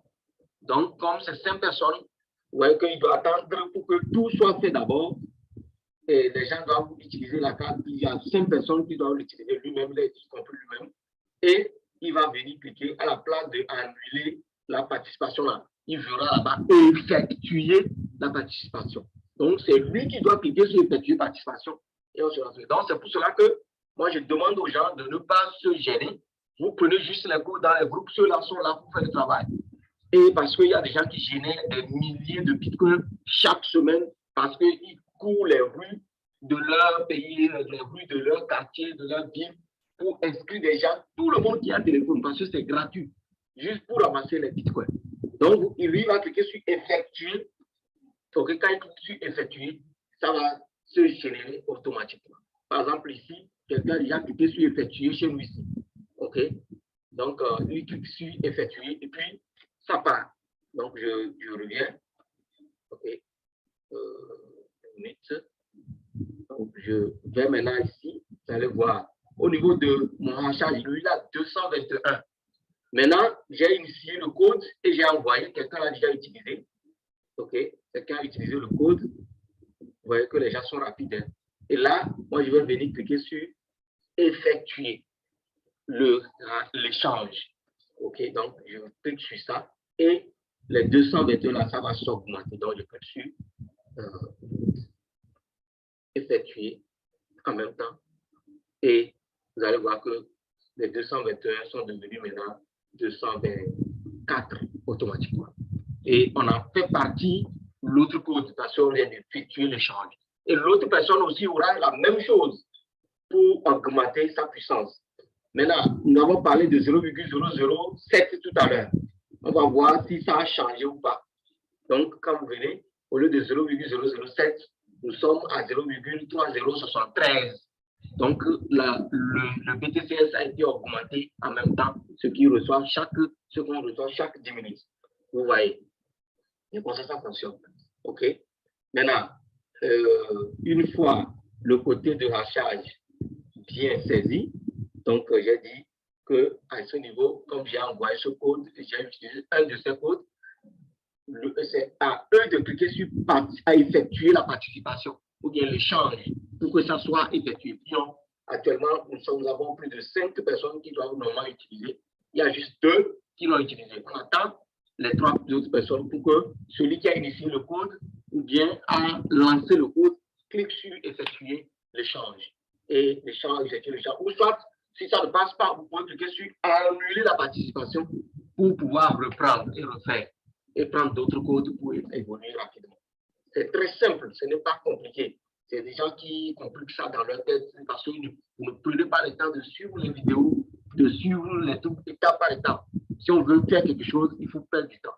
Donc, comme c'est 5 personnes, vous voyez qu'il doit attendre pour que tout soit fait d'abord. Et les gens doivent utiliser la carte. Il y a 5 personnes qui doivent l'utiliser lui-même, y compris lui-même. Et il va venir cliquer à la place d'annuler la participation là. Il verra là-bas effectuer la participation. Donc, c'est lui qui doit cliquer sur effectuer participation. Et on se lance. Donc, c'est pour cela que moi, je demande aux gens de ne pas se gêner. Vous prenez juste les cours dans les groupes. Ceux-là sont là pour faire le travail. Et parce qu'il y a des gens qui génèrent des milliers de bitcoins chaque semaine parce qu'ils courent les rues de leur pays, les rues de leur quartier, de leur ville pour inscrire des gens, tout le monde qui a un téléphone parce que c'est gratuit, juste pour ramasser les bitcoins. Donc, lui va cliquer sur effectuer. Donc, quand il clique sur effectuer, ça va se générer automatiquement. Par exemple, ici, quelqu'un a déjà cliqué sur effectuer chez lui ici. OK? Donc, lui clique sur effectuer et puis ça part. Donc, je reviens. OK. Une minute. Donc, je vais maintenant ici. Vous allez voir. Au niveau de mon rachat, lui, il a 221. Maintenant, j'ai initié le code et j'ai envoyé. Quelqu'un l'a déjà utilisé. OK. Quelqu'un a utilisé le code. Vous voyez que les gens sont rapides. Hein. Et là, moi, je vais venir cliquer sur effectuer l'échange. OK. Donc, je clique sur ça. Et les 221 là, ça va s'augmenter. Donc, je clique sur effectuer en même temps. Et vous allez voir que les 221 sont devenus maintenant 224 automatiquement. Et on a fait partie l'autre code parce qu'on vient d'effectuer l'échange. Et l'autre personne aussi aura la même chose pour augmenter sa puissance. Maintenant, nous avons parlé de 0,007 tout à l'heure. On va voir si ça a changé ou pas. Donc, quand vous venez, au lieu de 0,007, nous sommes à 0,3073. Donc, le BTCS a été augmenté en même temps, ce qu'on reçoit chaque 10 minutes. Vous voyez. Et pour ça, ça fonctionne. OK. Maintenant, une fois le côté de rachat bien saisi, donc j'ai dit qu'à ce niveau, comme j'ai envoyé ce code, j'ai utilisé un de ces codes, c'est à eux de cliquer sur à effectuer la participation ou bien l'échange pour que ça soit effectué. Puis actuellement, nous avons plus de 5 personnes qui doivent normalement utiliser. Il y a juste 2 qui l'ont utilisé. On attend les 3 autres personnes pour que celui qui a initié le code ou bien a lancé le code clique sur effectuer l'échange. Et l'échange, effectuer l'échange. Ou soit, si ça ne passe pas, vous pouvez cliquer sur annuler la participation pour pouvoir reprendre et refaire. Et prendre d'autres codes pour évoluer rapidement. C'est très simple, ce n'est pas compliqué. C'est des gens qui compliquent ça dans leur tête parce que vous ne prenez pas le temps de suivre les vidéos, de suivre les trucs étape par étape. Si on veut faire quelque chose, il faut perdre du temps.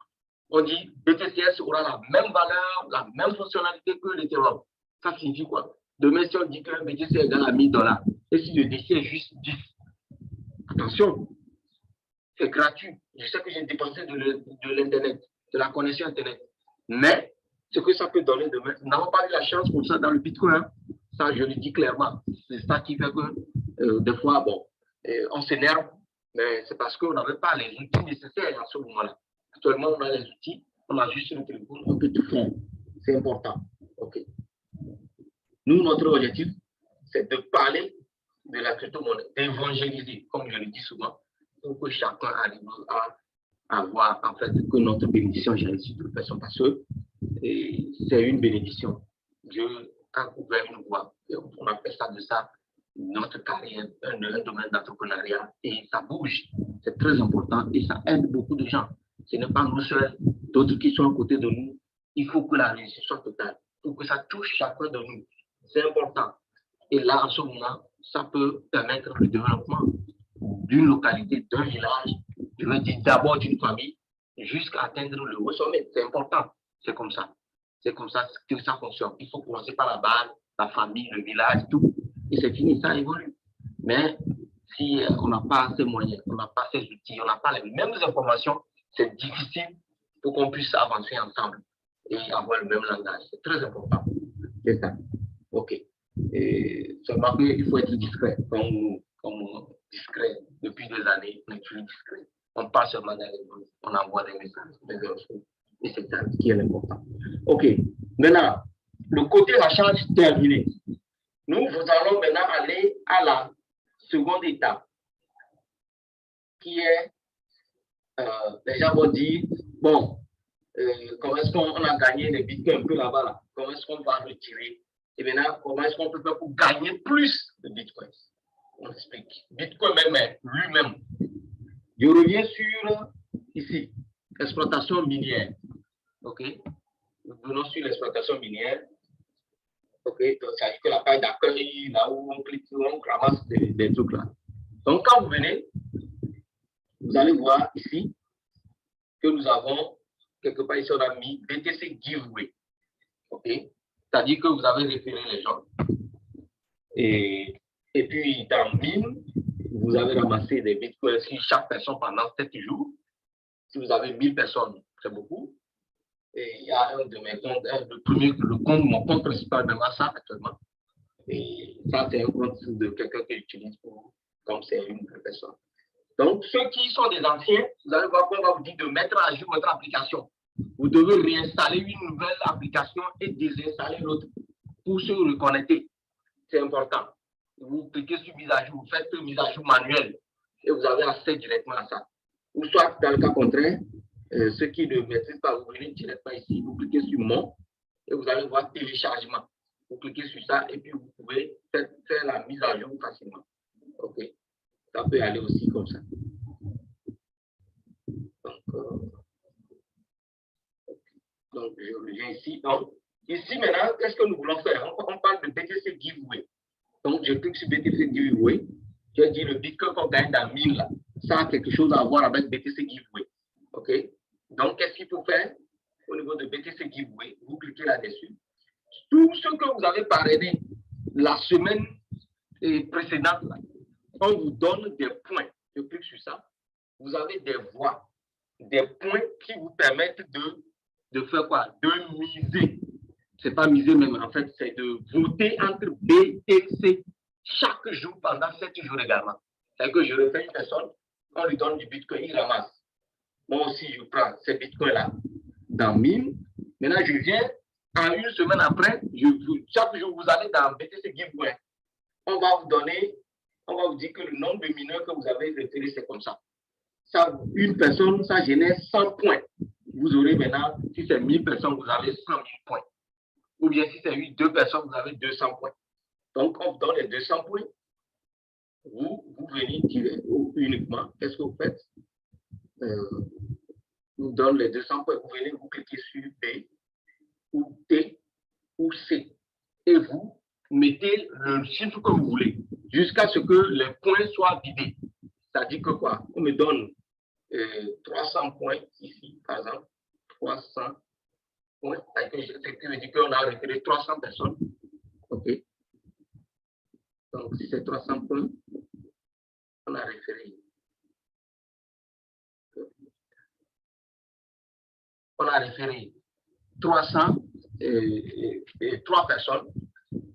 On dit BTCS aura la même valeur, la même fonctionnalité que l'Ethereum. Ça signifie quoi? Demain, si on dit que le BTC est égal à $1000 et si le DC est juste 10, attention, c'est gratuit. Je sais que j'ai dépensé de l'Internet, de la connexion Internet. Mais ce que ça peut donner demain, nous n'avons pas eu la chance comme ça dans le Bitcoin. Hein. Ça, je le dis clairement. C'est ça qui fait que des fois, bon, on s'énerve, mais c'est parce qu'on n'avait pas les outils nécessaires à ce moment-là. Actuellement, on a les outils, on a juste le téléphone, on peut tout faire. C'est important. OK. Nous, notre objectif, c'est de parler de la crypto-monnaie, d'évangéliser, comme je le dis souvent, pour que chacun arrive à voir en fait que notre bénédiction j'arrive sur toute personne parce que c'est une bénédiction. Dieu a ouvert une voie. On appelle ça de ça notre carrière, un domaine d'entrepreneuriat et ça bouge. C'est très important et ça aide beaucoup de gens. Ce n'est pas nous seuls, d'autres qui sont à côté de nous. Il faut que la réussite soit totale, pour que ça touche chacun de nous. C'est important. Et là, en ce moment, ça peut permettre le développement d'une localité, d'un village, je veux dire d'abord d'une famille, jusqu'à atteindre le haut sommet. C'est important. C'est comme ça. C'est comme ça que ça fonctionne. Il faut commencer par la base, la famille, le village, tout. Et c'est fini, ça évolue. Mais si on n'a pas ces moyens, on n'a pas ces outils, on n'a pas les mêmes informations, c'est difficile pour qu'on puisse avancer ensemble et avoir le même langage. C'est très important. C'est ça. OK. Seulement qu'il faut être discret. Comme discret depuis des années, on est toujours discret. On passe seulement dans les mots, on envoie des messages, des infos. Et c'est ça qui est l'important. OK. Maintenant, le côté rechange terminé. Nous allons maintenant aller à la seconde étape, qui est, les gens vont dire, bon, comment est-ce qu'on a gagné les bitcoins un peu là-bas, là? Comment est-ce qu'on va retirer? Et maintenant, comment est-ce qu'on peut faire pour gagner plus de bitcoins? On explique. Bitcoin même, lui-même. Je reviens sur, ici, exploitation minière. OK? Nous venons sur l'exploitation minière. OK? Donc, ça veut dire que la page d'accueil, là où on clique, on ramasse des trucs là. Donc, quand vous venez, vous allez voir ici que nous avons, quelque part ici, on a mis BTC Giveaway. OK? C'est-à-dire que vous avez référé les gens. Et puis, dans mine, vous avez ramassé des bitcoins sur chaque personne pendant 7 jours. Si vous avez 1000 personnes, c'est beaucoup. Et il y a un de mes comptes, mon compte principal de Massa actuellement. Et ça, c'est un compte de quelqu'un que j'utilise comme c'est une personne. Donc, ceux qui sont des anciens, vous allez voir qu'on va vous dire de mettre à jour votre application. Vous devez réinstaller une nouvelle application et désinstaller l'autre pour se reconnecter. C'est important. Vous cliquez sur mise à jour, vous faites une mise à jour manuelle et vous avez accès directement à ça. Ou soit, dans le cas contraire, ceux qui ne maîtrisent pas, vous venez directement ici, vous cliquez sur Mon et vous allez voir téléchargement. Vous cliquez sur ça et puis vous pouvez faire la mise à jour facilement. OK. Ça peut aller aussi comme ça. Donc je reviens ici. Donc, ici maintenant, qu'est-ce que nous voulons faire? On parle de BTC Giveaway. Donc, je clique sur BTC Giveaway. J'ai dit le bitcoin qu'on gagne dans 1000 là. Ça a quelque chose à voir avec BTC Giveaway. OK? Donc, qu'est-ce qu'il faut faire au niveau de BTC Giveaway? Vous cliquez là-dessus. Tout ce que vous avez parrainé la semaine précédente, là, on vous donne des points. Je clique sur ça. Vous avez des voix, des points qui vous permettent de faire quoi? De miser. Ce n'est pas miser même, en fait, c'est de voter entre B et C chaque jour pendant 7 jours également. C'est-à-dire que je refais une personne, on lui donne du bitcoin, il ramasse. Moi aussi, je prends ces bitcoins-là dans mine. Maintenant, je viens, en une semaine après, chaque jour, vous allez dans BTC Giveaway. On va vous donner, on va vous dire que le nombre de mineurs que vous avez retiré, c'est comme ça. Ça. Une personne, ça génère 100 points. Vous aurez maintenant, si c'est 1000 personnes, vous avez 100 000 points. Ou bien si c'est 2 personnes, vous avez 200 points. Donc, on vous donne les 200 points. Vous venez tirer uniquement. Qu'est-ce que vous faites? Vous donne les 200 points. Vous venez, vous cliquez sur B, ou T, ou C. Et vous mettez le chiffre que vous voulez, jusqu'à ce que les points soient vidés. C'est-à-dire que quoi? On me donne 300 points ici, par exemple. 300 points. C'est qui veut dire qu'on a retiré 300 personnes. OK. Donc, si c'est 300 points, on a référé on a référé 303 personnes.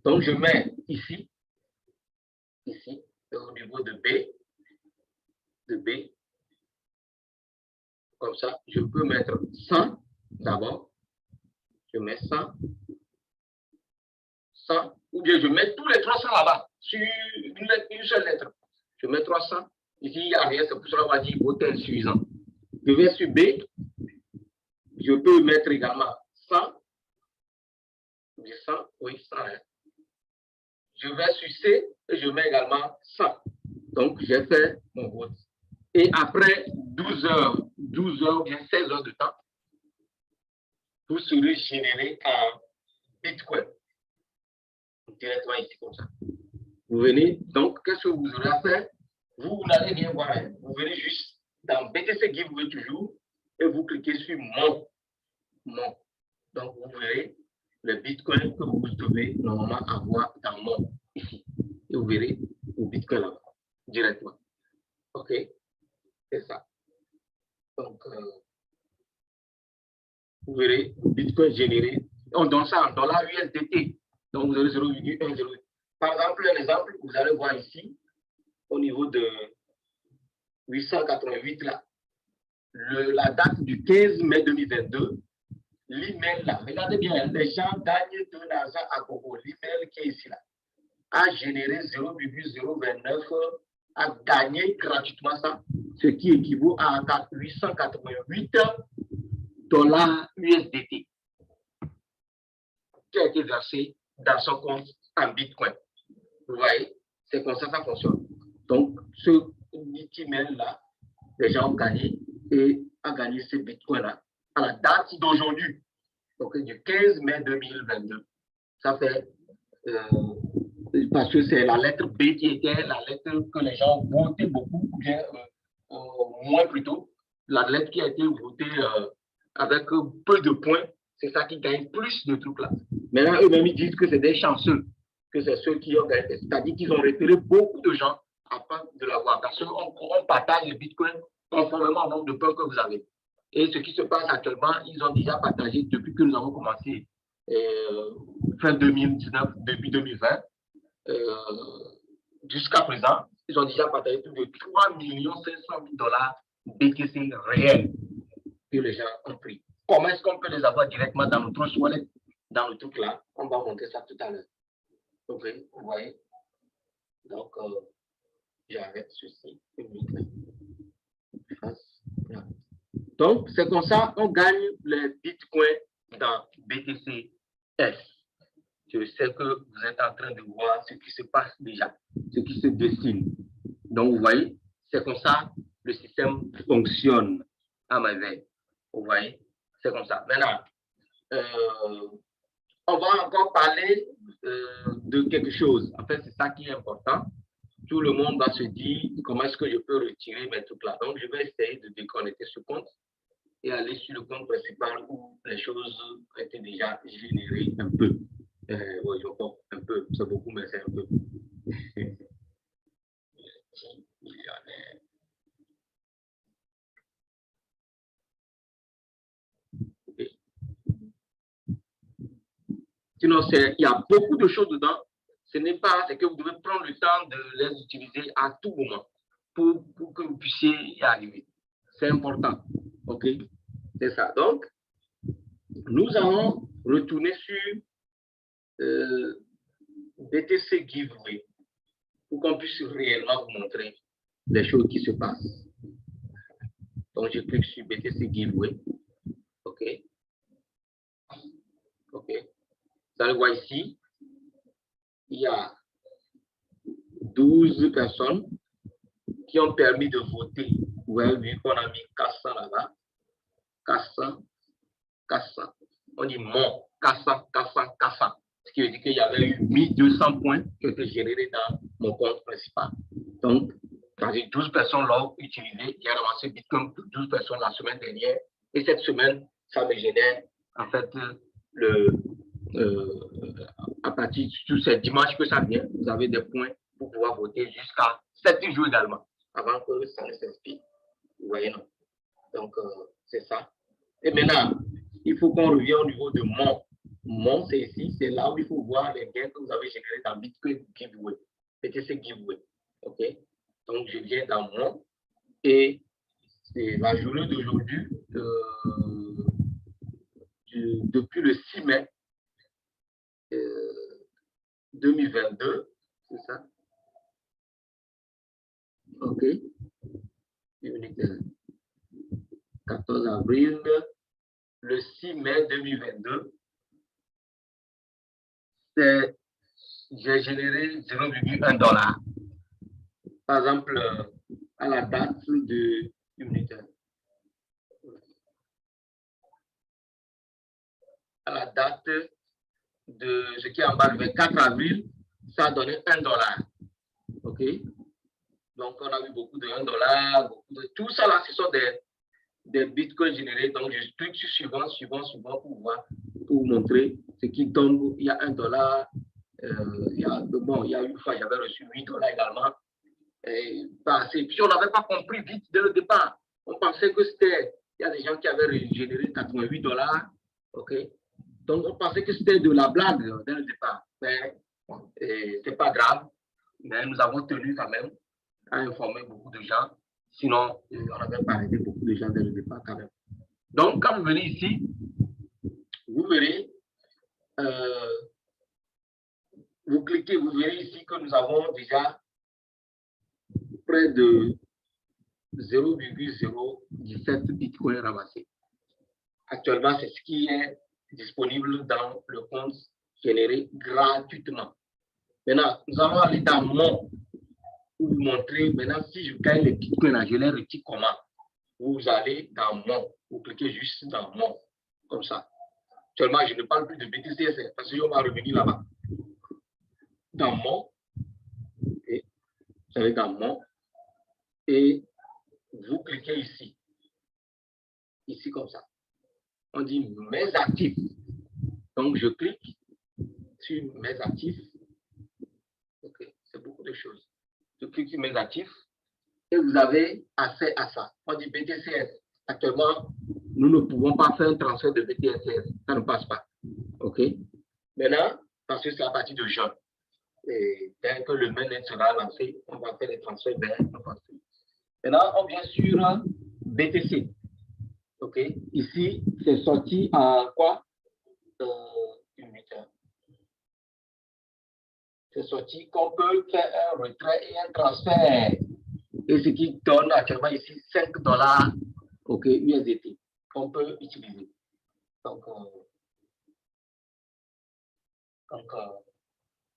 Donc, je mets ici, au niveau de B, comme ça, je peux mettre 100 d'abord. Je mets 100, ou bien je mets tous les 300 là-bas, sur une seule lettre. Je mets 300. Ici, il n'y a rien, c'est pour cela qu'on va dire hôtel suffisant. Je vais sur B, je peux mettre également 100. 100, oui, 100. Hein. Je vais sur C et je mets également 100. Donc, j'ai fait mon vote. Et après 12 heures, bien 16 heures de temps, vous serez généré en Bitcoin. Directement ici, comme ça. Vous venez, donc, qu'est-ce que vous aurez à faire? Vous n'allez rien voir. Hein. Vous venez juste dans BTC Giveaway toujours et vous cliquez sur mon. Donc, vous verrez le Bitcoin que vous devez normalement avoir dans mon ici. Et vous verrez le Bitcoin là, directement. OK? C'est ça. Donc, vous verrez le Bitcoin généré. On donne ça en dollars USDT. Donc, vous aurez 0,10. Par exemple, un exemple, vous allez voir ici, au niveau de 888, là, la date du 15 mai 2022, l'email là, regardez bien, les gens gagnent de l'argent à Gogo. L'email qui est ici là, a généré 0,029, a gagné gratuitement ça, ce qui équivaut à 888 dollars USDT qui a été versé dans son compte en Bitcoin. Vous voyez, c'est comme ça que ça fonctionne. Donc, ce email là, les gens ont gagné et ont gagné ce Bitcoin là à la date d'aujourd'hui, donc du 15 mai 2022. Ça fait, parce que c'est la lettre B qui était la lettre que les gens votaient beaucoup, ou bien moins plutôt, la lettre qui a été votée avec peu de points, c'est ça qui gagne plus de trucs là. Maintenant, eux-mêmes, ils disent que c'est des chanceux, que c'est ceux qui ont gagné, c'est-à-dire qu'ils ont repéré beaucoup de gens afin de l'avoir, parce qu'on partage le Bitcoin conformément au nombre de points que vous avez. Et ce qui se passe actuellement, ils ont déjà partagé depuis que nous avons commencé fin 2019, début 2020, jusqu'à présent, ils ont déjà partagé plus de 3 500 000 dollars BTC réels que les gens ont pris. Comment est-ce qu'on peut les avoir directement dans notre wallet, dans le truc là? On va montrer ça tout à l'heure. Ok, vous voyez? Donc, j'arrête ceci. Donc, c'est comme ça, on gagne les bitcoins dans BTC-S. Je sais que vous êtes en train de voir ce qui se passe déjà, ce qui se dessine. Donc, vous voyez, c'est comme ça le système fonctionne à ma veille. Vous voyez, c'est comme ça. Maintenant, on va encore parler de quelque chose. En fait, c'est ça qui est important. Tout le monde va se dire comment est-ce que je peux retirer mes trucs là. Donc, je vais essayer de déconnecter ce compte et aller sur le compte principal où les choses ont été déjà générées un peu. Oui, un peu, c'est beaucoup, mais c'est un peu. Okay. Sinon, il y a beaucoup de choses dedans. Ce n'est pas, c'est que vous devez prendre le temps de les utiliser à tout moment pour que vous puissiez y arriver. C'est important. OK? C'est ça. Donc, nous allons retourner sur BTC Giveaway pour qu'on puisse réellement vous montrer les choses qui se passent. Donc, je clique sur BTC Giveaway. OK. OK. Vous allez voir ici, il y a 12 personnes qui ont permis de voter. Vous avez vu qu'on a mis 400 là-bas. 400. On dit mon 400. Ce qui veut dire qu'il y avait eu 1200 points qui ont été générés dans mon compte principal. Donc, 12 personnes l'ont utilisé. J'ai ramassé Bitcoin pour 12 personnes la semaine dernière. Et cette semaine, ça me génère, en fait, à partir de ce dimanche que ça vient, vous avez des points pour pouvoir voter jusqu'à 7 jours également, avant que ça ne s'inspire. Vous voyez, non? Donc, c'est ça. Et maintenant, il faut qu'on revienne au niveau de mon. Mon, c'est ici, c'est là où il faut voir les gains que vous avez générés dans Bitcoin Giveaway. BTC Giveaway. OK? Donc, je viens dans mon et c'est la journée d'aujourd'hui, depuis le 6 mai 2022, c'est ça? OK. 14 avril, le 6 mai 2022, j'ai généré 0,1 $. Par exemple, à la date de à la date de ce qui est en bas, le 24 avril, ça a donné 1 $. OK? Donc, on a eu beaucoup de 1 $, tout ça là, ce sont des bitcoins générés. Donc, je clique sur suivant pour voir, pour vous montrer ce qui tombe. Il y a 1 $. Il y a une fois, j'avais reçu 8 $ également. Et pas assez. Puis, on n'avait pas compris vite dès le départ. On pensait que c'était, il y a des gens qui avaient généré 88 $. OK? Donc, on pensait que c'était de la blague dès le départ. Mais c'est pas grave. Mais nous avons tenu quand même à informer beaucoup de gens. Sinon, on n'avait pas aidé beaucoup de gens dès le départ quand même. Donc, quand vous venez ici, vous verrez, vous cliquez, vous verrez ici que nous avons déjà près de 0,017 bitcoins ramassés. Actuellement, c'est ce qui est disponible dans le compte généré gratuitement. Maintenant, nous allons aller dans mon pour vous montrer. Maintenant, si je gagne les bitcoins, je les retire comment? Vous allez dans mon, vous cliquez juste dans mon, comme ça. Actuellement, je ne parle plus de BTC parce qu'on va revenir là-bas. Dans mon, et vous allez dans mon, et vous cliquez ici. Ici comme ça. On dit mes actifs. Donc, je clique sur mes actifs. OK, c'est beaucoup de choses. Je clique sur mes actifs et vous avez accès à ça. On dit BTCS. Actuellement, nous ne pouvons pas faire un transfert de BTCS. Ça ne passe pas. OK? Maintenant, parce que c'est à partir de juin. Et dès que le mainnet sera lancé, on va faire les transferts vers le portefeuille. Maintenant, on vient sur BTC. OK? Ici, c'est sorti en quoi? C'est sorti qu'on peut faire un retrait et un transfert. Et ce qui donne actuellement ici 5 $, OK, USDT, qu'on peut utiliser. Donc,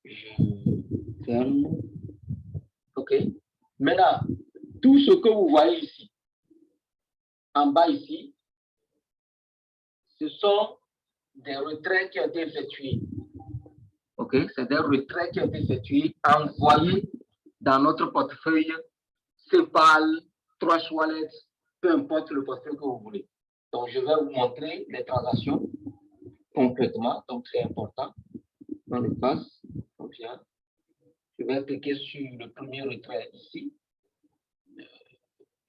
je ferme. OK. Maintenant, tout ce que vous voyez ici, en bas ici, ce sont des retraits qui ont été effectués. OK, c'est des retraits qui ont été effectués, envoyés dans notre portefeuille CEPAL, Trust Wallet, peu importe le portefeuille que vous voulez. Donc, je vais vous montrer les transactions concrètement. Donc, c'est important. Dans le pass, je vais cliquer sur le premier retrait ici.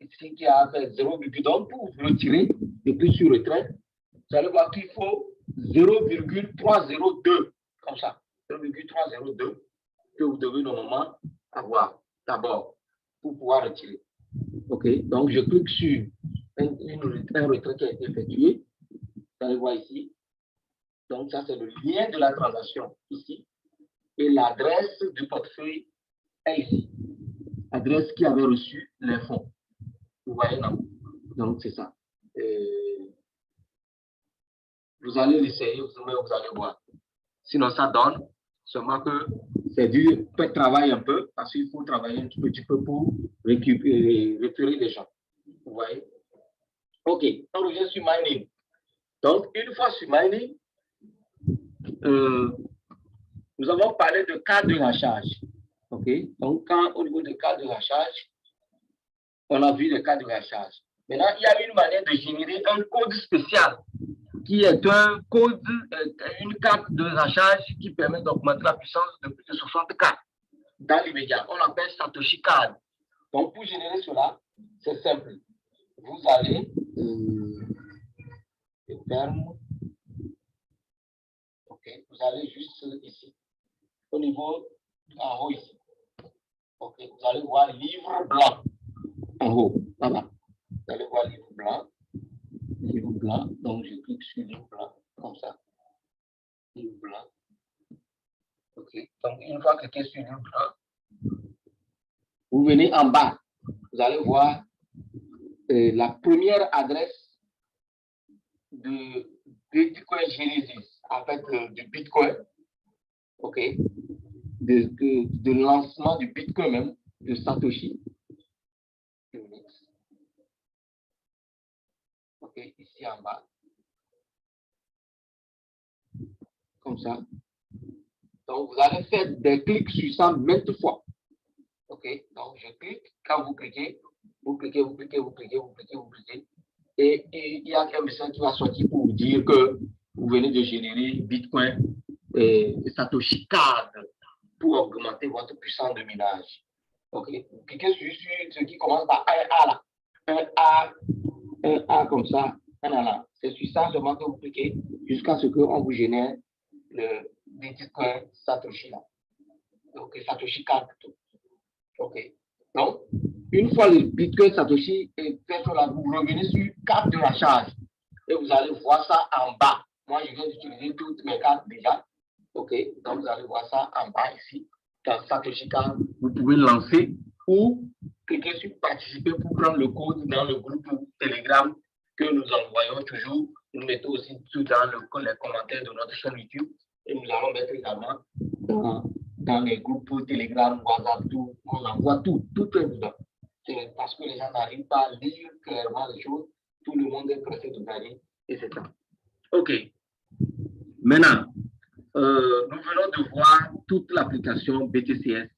Ici, qui a fait 0,2. Donc, pour vous retirer depuis sur retrait, vous allez voir qu'il faut 0,302. Comme ça. 0,302 que vous devez normalement avoir d'abord pour pouvoir retirer. OK, donc je clique sur un retrait qui a été effectué. Vous allez voir ici. Donc, ça, c'est le lien de la transaction ici. Et l'adresse du portefeuille est ici. Adresse qui avait reçu les fonds. Vous voyez, non? Donc, c'est ça. Vous allez l'essayer, vous allez voir. Sinon, ça donne seulement que c'est dur, peut travailler un peu, parce qu'il faut travailler un petit peu pour récupérer les gens. Vous voyez? OK, on revient sur mining. Donc, une fois sur mining, nous avons parlé de cas de rachage. OK, donc au niveau des cas de rachage, on a vu les cas de rachage. Maintenant, il y a une manière de générer un code spécial qui est un code, une carte de rachage qui permet d'augmenter la puissance de plus de 64 dans l'immédiat. On l'appelle Satoshi Card. Donc, pour générer cela, c'est simple. Vous allez, je ferme, OK, vous allez juste ici, au niveau en haut ici. OK, vous allez voir livre blanc en haut, là-bas. Vous allez voir livre blanc. Livre blanc, donc je clique sur livre blanc, comme ça. Livre blanc. OK, donc une fois cliqué sur livre blanc, vous venez en bas. Vous allez voir la première adresse de Bitcoin Genesis, en fait, du Bitcoin. OK, de lancement du Bitcoin même, de Satoshi. OK, ici en bas. Comme ça. Donc, vous allez faire des clics sur ça maintes fois. OK, donc je clique. Quand vous cliquez, vous cliquez, vous cliquez, vous cliquez, vous cliquez, vous cliquez. Et il y a un message qui va sortir pour vous dire que vous venez de générer Bitcoin et Satoshi Card pour augmenter votre puissance de minage. OK, vous cliquez sur ce qui commence par un A là. Un A comme ça, un A là. C'est sur ça seulement que vous cliquez jusqu'à ce qu'on vous génère le Bitcoin Satoshi là. Donc, Satoshi Card plutôt. OK. Donc, une fois le Bitcoin Satoshi est fait là, vous revenez sur carte de la charge et vous allez voir ça en bas. Moi, je viens d'utiliser toutes mes cartes déjà. OK. Donc, vous allez voir ça en bas ici. Dans Satoshi Card, vous pouvez lancer ou cliquer sur participer pour prendre le code dans le groupe Telegram que nous envoyons toujours. Nous mettons aussi tout dans les commentaires de notre chaîne YouTube et nous allons mettre également dans les groupes Telegram, WhatsApp, tout, on envoie tout est dedans. C'est parce que les gens n'arrivent pas à lire clairement les choses, tout le monde est pressé de gagner, etc. OK. Maintenant, nous venons de voir toute l'application BTCS,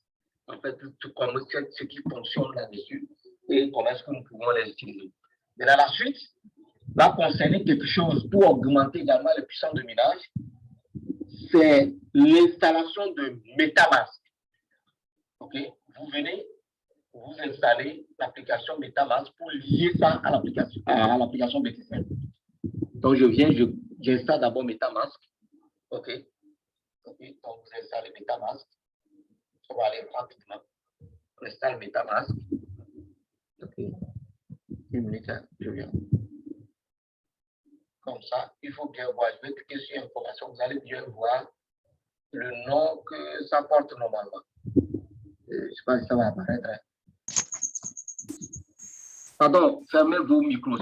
en fait, comment ce qui fonctionne là-dessus et comment est-ce que nous pouvons les utiliser. Mais dans la suite, va concerner quelque chose pour augmenter également les puissances de minage, c'est l'installation de MetaMask. OK, vous venez, vous installez l'application MetaMask pour lier ça à l'application BTC. Donc, j'installe d'abord MetaMask. OK, donc vous installez MetaMask. On va aller rapidement. On installe MetaMask. OK, une minute, je viens. Comme ça, il faut bien voir. Je vais cliquer sur information. Vous allez bien voir le nom que ça porte normalement. Je ne sais pas si ça va apparaître. Pardon, fermez vos micros.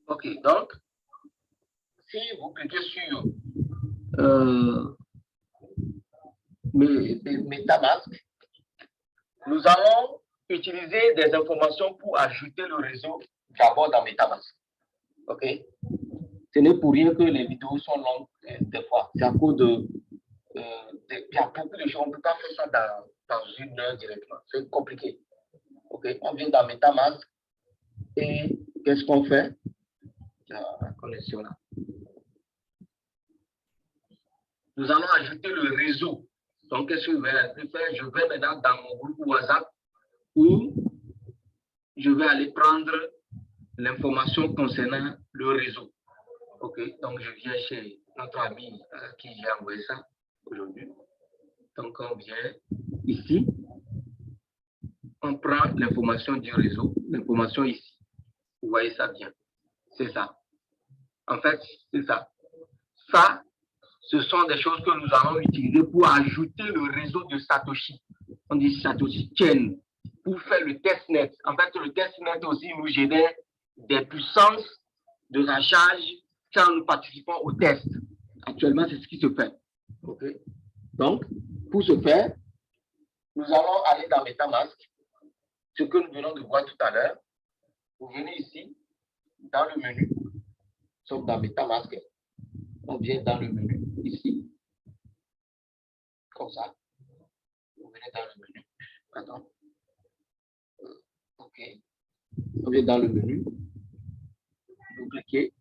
OK, donc, si vous cliquez sur MetaMask, nous allons utiliser des informations pour ajouter le réseau d'abord dans MetaMask. OK? Ce n'est pour rien que les vidéos sont longues des fois. C'est à cause de... il y a beaucoup de choses. On ne peut pas faire ça dans une heure directement. C'est compliqué. OK? On vient dans MetaMask et qu'est-ce qu'on fait? La connexion là. Nous allons ajouter le réseau. Donc, qu'est-ce que je vais faire? Je vais maintenant dans mon groupe WhatsApp où je vais aller prendre l'information concernant le réseau. OK, donc je viens chez notre ami à qui j'ai envoyé ça aujourd'hui. Donc, on vient ici. On prend l'information du réseau, l'information ici. Vous voyez ça bien. C'est ça. En fait, c'est ça. Ça, ce sont des choses que nous allons utiliser pour ajouter le réseau de Satoshi. On dit Satoshi Chain pour faire le testnet. En fait, le testnet aussi nous génère des puissances de la charge quand nous participons au test. Actuellement, c'est ce qui se fait. Okay. Donc, pour ce faire, nous allons aller dans MetaMask, ce que nous venons de voir tout à l'heure. Vous venez ici, dans le menu, sauf dans MetaMask. On vient dans le menu, ici, comme ça. Vous venez dans le menu. Attends. OK. On vient dans le menu. Vous cliquez.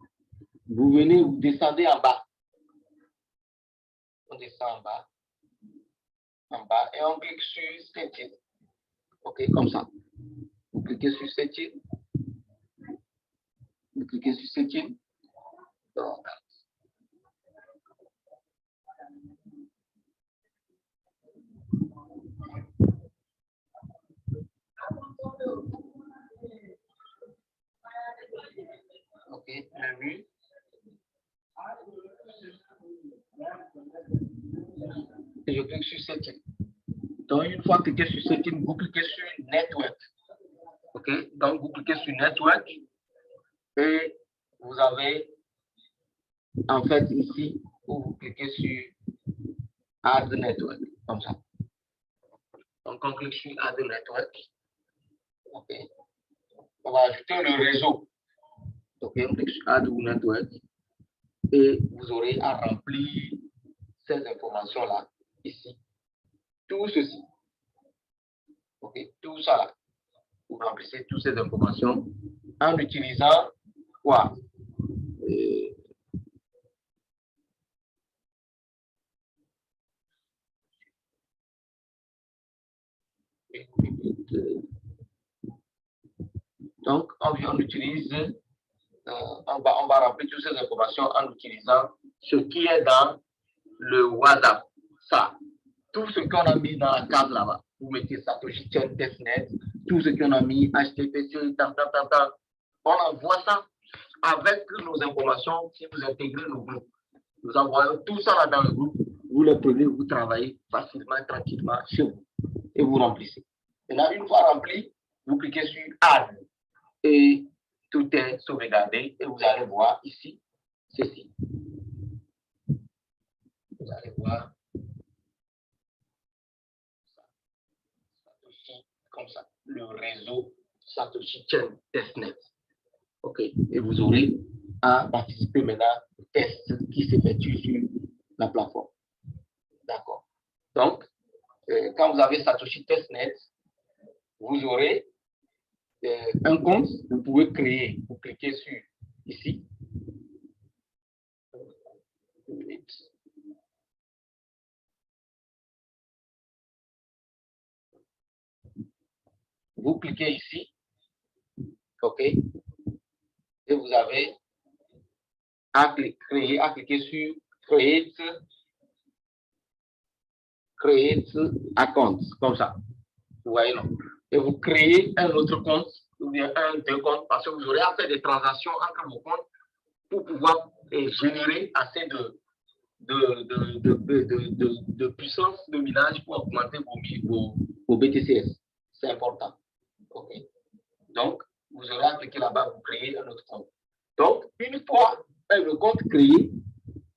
Vous venez, vous descendez en bas. descend en bas, et on clique sur Setting. OK, comme ça. Vous cliquez sur Setting. Vous cliquez sur Setting. Donc, OK, menu. Et je clique sur Setting. Donc, une fois cliqué sur Setting, vous cliquez sur Network. OK, donc vous cliquez sur Network et vous avez en fait ici où vous cliquez sur Add Network, comme ça. Donc, on clique sur Add Network. OK, on va ajouter le réseau. OK, on clique sur Add Network et vous aurez à remplir ces informations-là ici. Tout ceci. OK, tout ça là. Vous remplissez toutes ces informations en utilisant quoi? Donc, on utilise, on va remplir toutes ces informations en utilisant ce qui est dans le WhatsApp. Ça, tout ce qu'on a mis dans la case là-bas. Vous mettez Satoshi Chain Testnet, tout ce qu'on a mis, HTTP, on envoie ça avec nos informations si vous intégrez nos groupes. Nous envoyons tout ça là dans le groupe. Vous les prenez, vous travaillez facilement, tranquillement chez vous et vous remplissez. Maintenant, une fois rempli, vous cliquez sur Add et tout est sauvegardé et vous allez voir ici ceci. Vous allez voir Satoshi comme ça, le réseau Satoshi Chain Testnet. OK, et vous aurez à participer maintenant au test qui s'effectue sur la plateforme. D'accord. Donc, quand vous avez Satoshi Testnet, vous aurez un compte, vous pouvez créer, vous cliquez sur ici. Vous cliquez ici, OK, et vous avez à cliquer sur Create account, comme ça. Vous voyez, non? Et vous créez un autre compte, ou bien deux comptes, parce que vous aurez à faire des transactions entre vos comptes pour pouvoir générer assez de puissance de minage pour augmenter vos BTCS. C'est important. OK. Donc, vous aurez à cliquer là-bas, vous créez un autre compte. Donc, une fois le compte créé,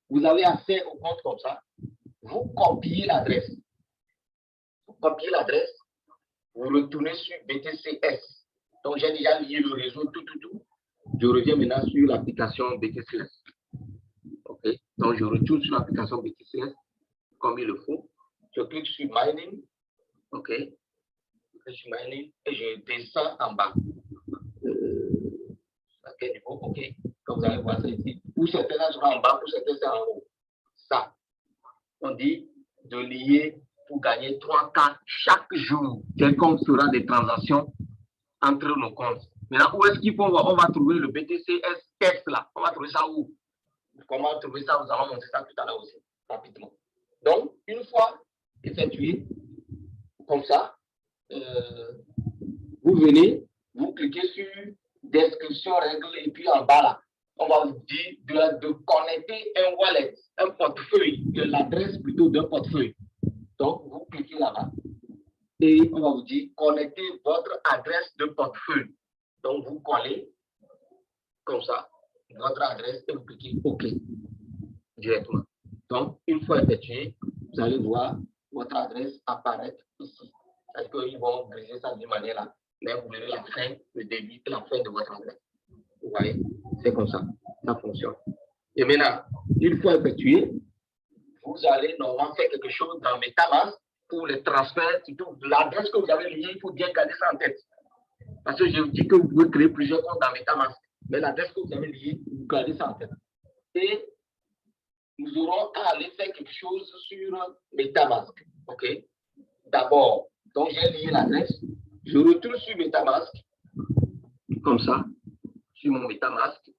vous avez accès au compte comme ça. Vous copiez l'adresse. Vous copiez l'adresse. Vous retournez sur BTCS. Donc, j'ai déjà lié le réseau, tout. Je reviens maintenant sur l'application BTCS. OK. Donc, je retourne sur l'application BTCS comme il le faut. Je clique sur Mining. OK. Je clique sur Mining et je descends en bas. À quel niveau? OK. Comme vous allez voir ça ici. Pour certains sera en bas, pour certains c'est en haut. Ça. On dit de lier pour gagner 3K chaque jour. Quel compte sera des transactions entre nos comptes. Maintenant, où est-ce qu'il faut? On va trouver le BTCS test là. On va trouver ça où? Comment trouver ça? Nous allons montrer ça tout à l'heure aussi, rapidement. Donc, une fois effectué, comme ça, vous venez, vous cliquez sur description, règles, et puis en bas là, on va vous dire de connecter un wallet, un portefeuille, de l'adresse plutôt d'un portefeuille. Donc, vous cliquez là-bas et on va vous dire connecter votre adresse de portefeuille. Donc, vous collez comme ça votre adresse et vous cliquez OK directement. Donc, une fois effectué, vous allez voir votre adresse apparaître ici. Parce qu'ils vont briser ça d'une manière là. Mais vous verrez la fin, le début et la fin de votre adresse. Vous voyez, c'est comme ça, ça fonctionne. Et maintenant, une fois effectué, vous allez normalement faire quelque chose dans MetaMask pour les transferts, surtout l'adresse que vous avez liée, il faut bien garder ça en tête. Parce que je vous dis que vous pouvez créer plusieurs comptes dans MetaMask, mais l'adresse que vous avez liée, vous gardez ça en tête. Et nous aurons à aller faire quelque chose sur MetaMask. OK? D'abord, donc j'ai lié l'adresse. Je retourne sur MetaMask, comme ça, sur mon MetaMask.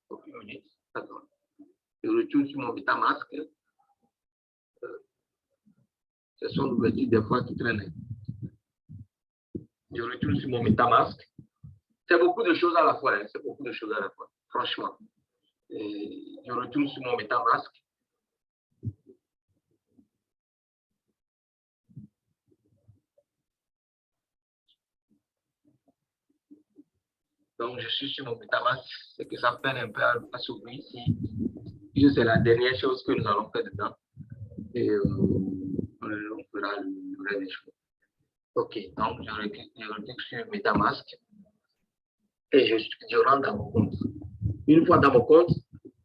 Je retourne sur mon MetaMask. Ce sont l'ouverture des fois qui traînent. Je retourne sur mon MetaMask. C'est beaucoup de choses à la fois. Hein. C'est beaucoup de choses à la fois, franchement. Et je retourne sur mon MetaMask. Donc, je suis sur mon MetaMask. C'est que ça peine un peu à s'ouvrir ici. C'est la dernière chose que nous allons faire dedans. Et on fera le reste des choses. OK, donc je clique sur MetaMask et je rentre dans mon compte. Une fois dans mon compte,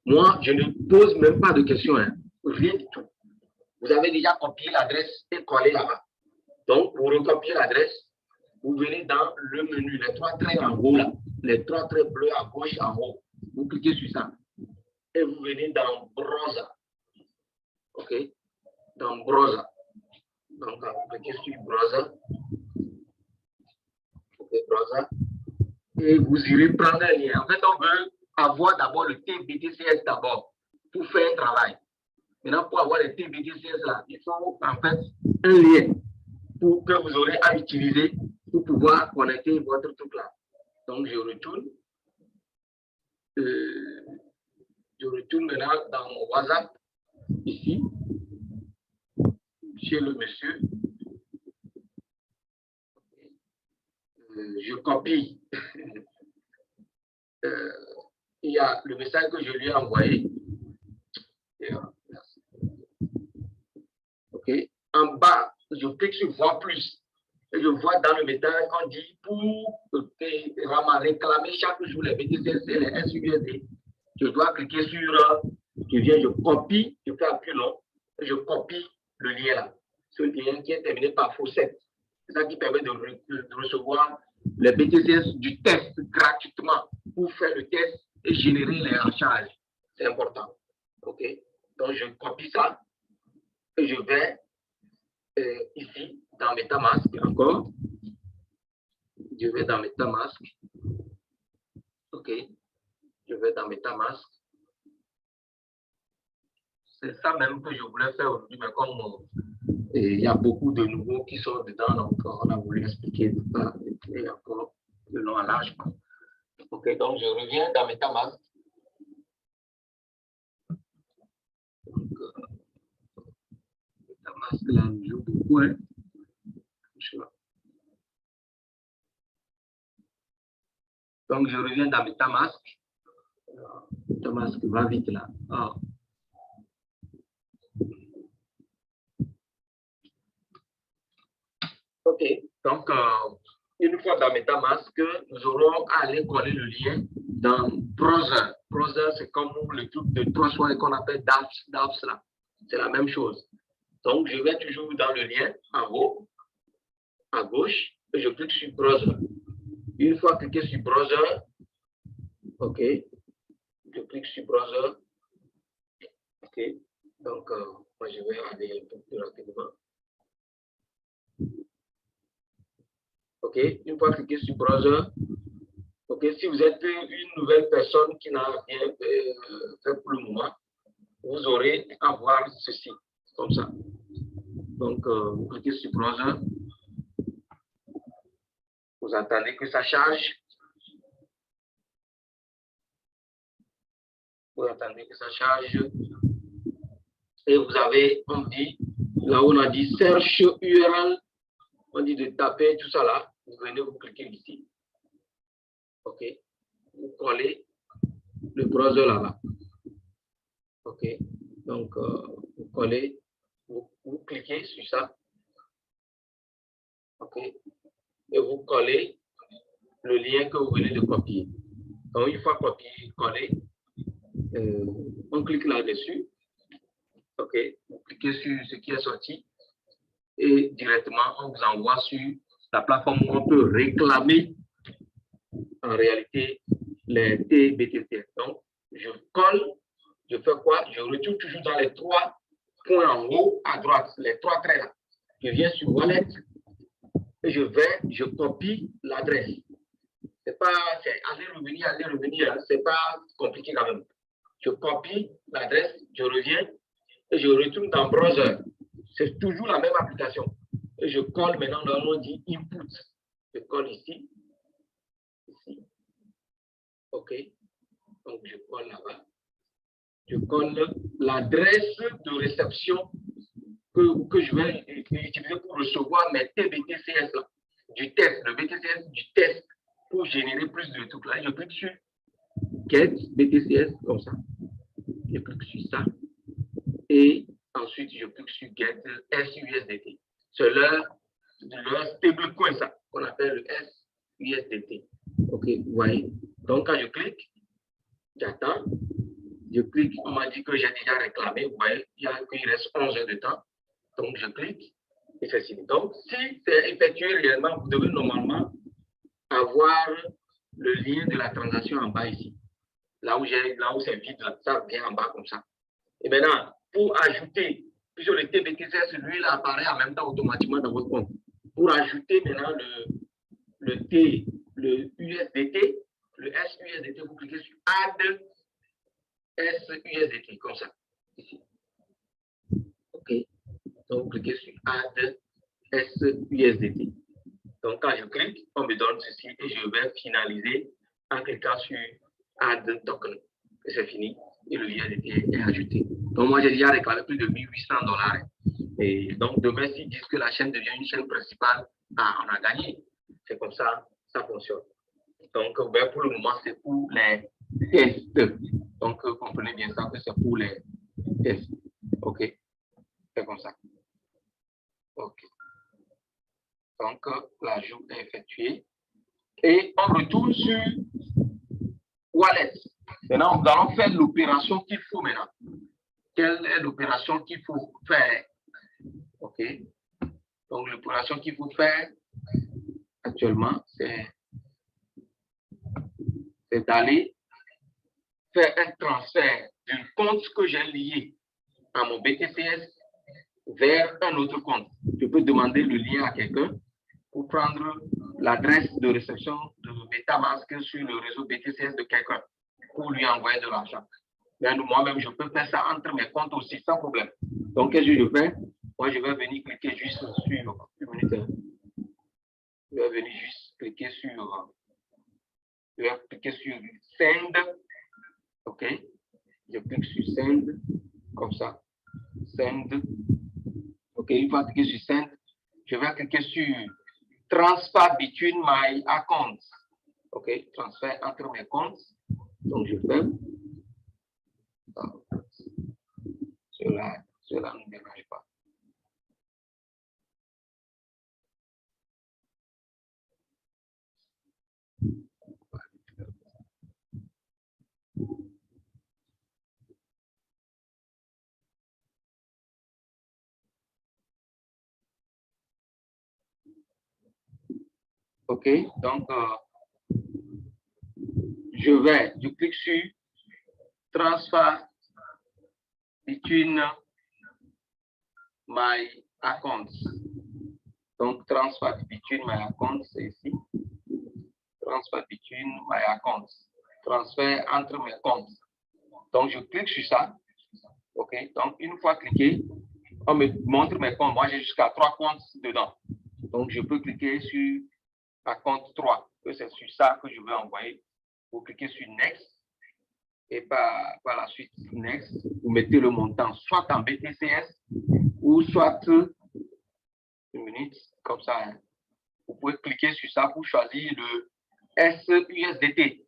moi, je ne pose même pas de questions, hein, rien du tout. Vous avez déjà copié l'adresse et collé là-bas. Donc, vous recopiez l'adresse, vous venez dans le menu, les trois traits en haut là, les trois traits bleus à gauche en haut. Vous cliquez sur ça et vous venez dans Browser. OK, dans Browser. Donc, vous cliquez sur Browser. OK, Browser. Et vous irez prendre un lien. En fait, on veut avoir d'abord le TBTCS d'abord pour faire un travail. Maintenant, pour avoir le TBTCS là, il faut en fait un lien pour que vous aurez à utiliser pour pouvoir connecter votre truc là. Donc, je retourne maintenant dans mon WhatsApp, ici, chez le monsieur. Je copie. Il y a le message que je lui ai envoyé. OK. En bas, je clique sur voir plus. Et je vois dans le message qu'on dit pour réclamer chaque jour les BTCS et les SUSD, je dois cliquer sur, je copie, je fais appui long, et je copie le lien là. Ce lien qui est terminé par Faucet. C'est ça qui permet de recevoir les BTCS du test gratuitement pour faire le test et générer les recharges. C'est important. OK. Donc, je copie ça et je vais ici dans MetaMask encore. Je vais dans MetaMask. OK. Je vais dans MetaMask. C'est ça même que je voulais faire aujourd'hui, mais comme il y a beaucoup de nouveaux qui sont dedans, donc on a voulu expliquer tout ça et encore de long à large. OK, donc je reviens dans MetaMask. Donc, MetaMask, là, on joue beaucoup, hein. Donc, je reviens dans MetaMask. MetaMask va vite là. Ah. OK. Donc, une fois dans MetaMask, nous aurons à aller coller le lien dans Browser. Browser, c'est comme le truc de transfert qu'on appelle DApps là. C'est la même chose. Donc, je vais toujours dans le lien en haut, à gauche, et je clique sur Browser. Une fois cliqué sur Browser, OK, je clique sur Browser. OK, donc, moi, je vais aller un peu plus rapidement. OK, une fois cliqué sur Browser, OK, si vous êtes une nouvelle personne qui n'a rien fait pour le moment, vous aurez à voir ceci, comme ça. Donc, vous cliquez sur Browser. Vous attendez que ça charge. Vous attendez que ça charge. Et vous avez, on dit, là où on a dit search URL, on dit de taper tout ça là. Vous venez, vous cliquez ici. OK. Vous collez le browser là-bas. OK. Donc, vous collez, vous cliquez sur ça. OK. Et vous collez le lien que vous venez de copier. Donc, une fois copié, collé, on clique là-dessus. OK. Vous cliquez sur ce qui est sorti et directement, on vous envoie sur la plateforme où on peut réclamer en réalité les TBTCS. Donc, je colle je fais quoi? Je retourne toujours dans les 3 points en haut à droite, les 3 traits là. Je viens sur Wallet et je copie l'adresse. C'est pas, c'est aller, revenir, hein, c'est pas compliqué quand même. Je copie l'adresse, je reviens et je retourne dans Browser. C'est toujours la même application. Et je colle maintenant dans le dit Input. Je colle ici. Ici. OK. Donc, je colle là-bas. Je colle l'adresse de réception que je vais utiliser pour recevoir mes TBTCS là, du test, le BTCS du test pour générer plus de trucs là. Je clique sur Get BTCS comme ça. Je clique sur ça. Et ensuite, je clique sur Get SUSDT. C'est leur stablecoin, ça, qu'on appelle le SUSDT. OK, vous voyez. Donc, quand je clique, j'attends. Je clique, on m'a dit que j'ai déjà réclamé. Vous voyez, il reste 11 heures de temps. Donc, je clique et c'est fini. Donc, si c'est effectué réellement, vous devez normalement avoir le lien de la transaction en bas ici. Là où c'est vide, là, ça vient en bas comme ça. Et maintenant, pour ajouter, puisque le TBTCS, lui, il apparaît en même temps automatiquement dans votre compte. Pour ajouter maintenant le USDT, le SUSDT, vous cliquez sur Add SUSDT, comme ça, ici. OK. Donc, vous cliquez sur Add SUSDT. Donc, quand je clique, on me donne ceci et je vais finaliser en cliquant sur Add Token. Et c'est fini. Et le USDT est ajouté. Donc, moi, j'ai déjà réclamé plus de $1 800. Et donc, demain, s'ils disent que la chaîne devient une chaîne principale, ah, on a gagné. C'est comme ça, ça fonctionne. Donc, ben, pour le moment, c'est pour les tests. Donc, comprenez bien ça que c'est pour les tests. OK. C'est comme ça. OK. Donc, l'ajout est effectué. Et on retourne sur Wallet. Maintenant, nous allons faire l'opération qu'il faut maintenant. Quelle est l'opération qu'il faut faire? OK. Donc, l'opération qu'il faut faire actuellement, c'est d'aller faire un transfert d'un compte que j'ai lié à mon BTCS vers un autre compte. Je peux demander le lien à quelqu'un pour prendre l'adresse de réception de MetaMask sur le réseau BTCS de quelqu'un pour lui envoyer de l'argent. Mais moi-même, je peux faire ça entre mes comptes aussi sans problème. Donc, qu'est-ce que je fais? Moi, je vais venir cliquer juste sur une minute. Je vais venir juste cliquer sur Send. OK. Je clique sur Send, comme ça. Send. OK, une fois cliqué sur Send, je vais cliquer sur Transfer between my accounts. OK, transfert entre mes comptes. Donc, je fais. Cela ne dérange pas. OK, donc je clique sur Transfer between my accounts. Donc, Transfer between my accounts, c'est ici. Transfer between my accounts. Transfert entre mes comptes. Donc, je clique sur ça. OK, donc une fois cliqué, on me montre mes comptes. Moi, j'ai jusqu'à 3 comptes dedans. Donc, je peux cliquer sur la compte 3, que c'est sur ça que je vais envoyer. Vous cliquez sur Next et par la suite Next, vous mettez le montant soit en BTCS ou soit une minute, comme ça. Hein. Vous pouvez cliquer sur ça pour choisir le SUSDT.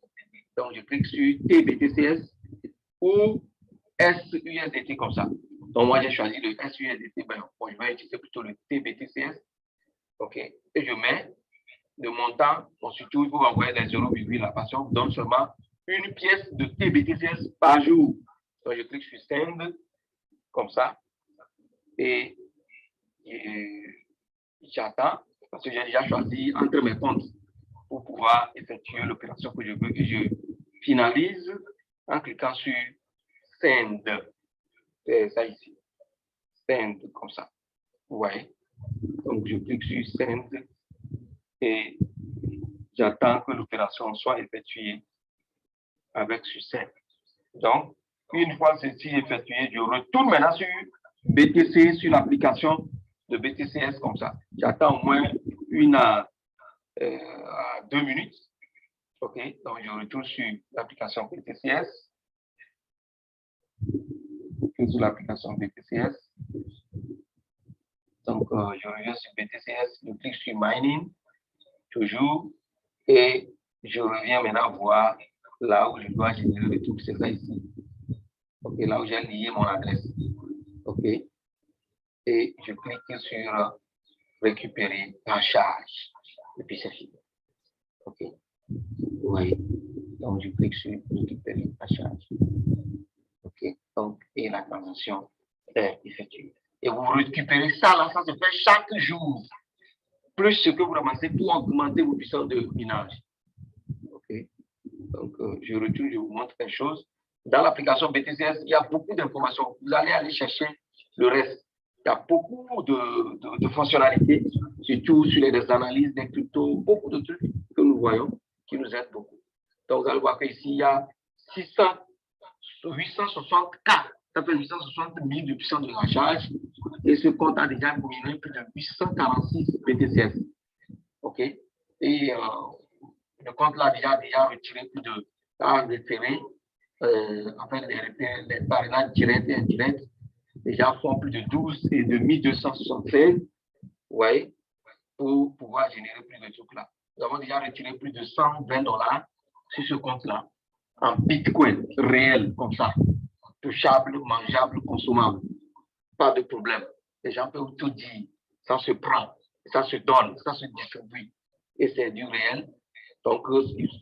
Donc, je clique sur TBTCS ou SUSDT comme ça. Donc, moi, j'ai choisi le SUSDT. Ben, je vais utiliser plutôt le TBTCS. OK. Et je mets le montant. Bon, surtout, il faut envoyer des 0,8 la passion. Vous donne seulement une pièce de TBTCS par jour. Donc, je clique sur Send comme ça. Et j'attends parce que j'ai déjà choisi entre mes comptes pour pouvoir effectuer l'opération que je veux. Et je finalise en cliquant sur send. C'est ça ici. Send, comme ça. Vous voyez? Donc, je clique sur send et j'attends que l'opération soit effectuée avec succès. Donc, une fois ceci effectué, je retourne maintenant sur BTC, sur l'application de BTCS comme ça. J'attends au moins 1 à 2 minutes. OK, donc je retourne sur l'application BTCS. Sur l'application BTCS. Donc, je reviens sur BTCS, je clique sur Mining, toujours, et je reviens maintenant voir là où je dois générer le truc, c'est ça ici. OK, là où j'ai lié mon adresse. OK, et je clique sur récupérer en charge, et puis c'est fini. OK, oui, donc je clique sur récupérer en charge. OK, donc, et la transaction est effectuée. Et vous récupérez ça, là, ça se fait chaque jour. Plus ce que vous ramassez pour augmenter vos puissances de minage. OK, donc, je retourne, je vous montre quelque chose. Dans l'application BTCS, il y a beaucoup d'informations. Vous allez aller chercher le reste. Il y a beaucoup de fonctionnalités, surtout sur les analyses, des cryptos, beaucoup de trucs que nous voyons qui nous aident beaucoup. Donc, vous allez voir qu'ici, il y a 860K, ça fait 860 000 de puissance de rachat. Et ce compte a déjà miné plus de 846 BTCS. OK? Et le compte là a déjà retiré plus de, a référé, en fait, les parrainages directs et indirects déjà font plus de 12 et de 1276, ouais, pour pouvoir générer plus de trucs là. Nous avons déjà retiré plus de $120 sur ce compte-là, en Bitcoin réel, comme ça, touchable, mangeable, consommable. Pas de problème. Les gens peuvent tout dire. Ça se prend, ça se donne, ça se distribue. Et c'est du réel. Donc,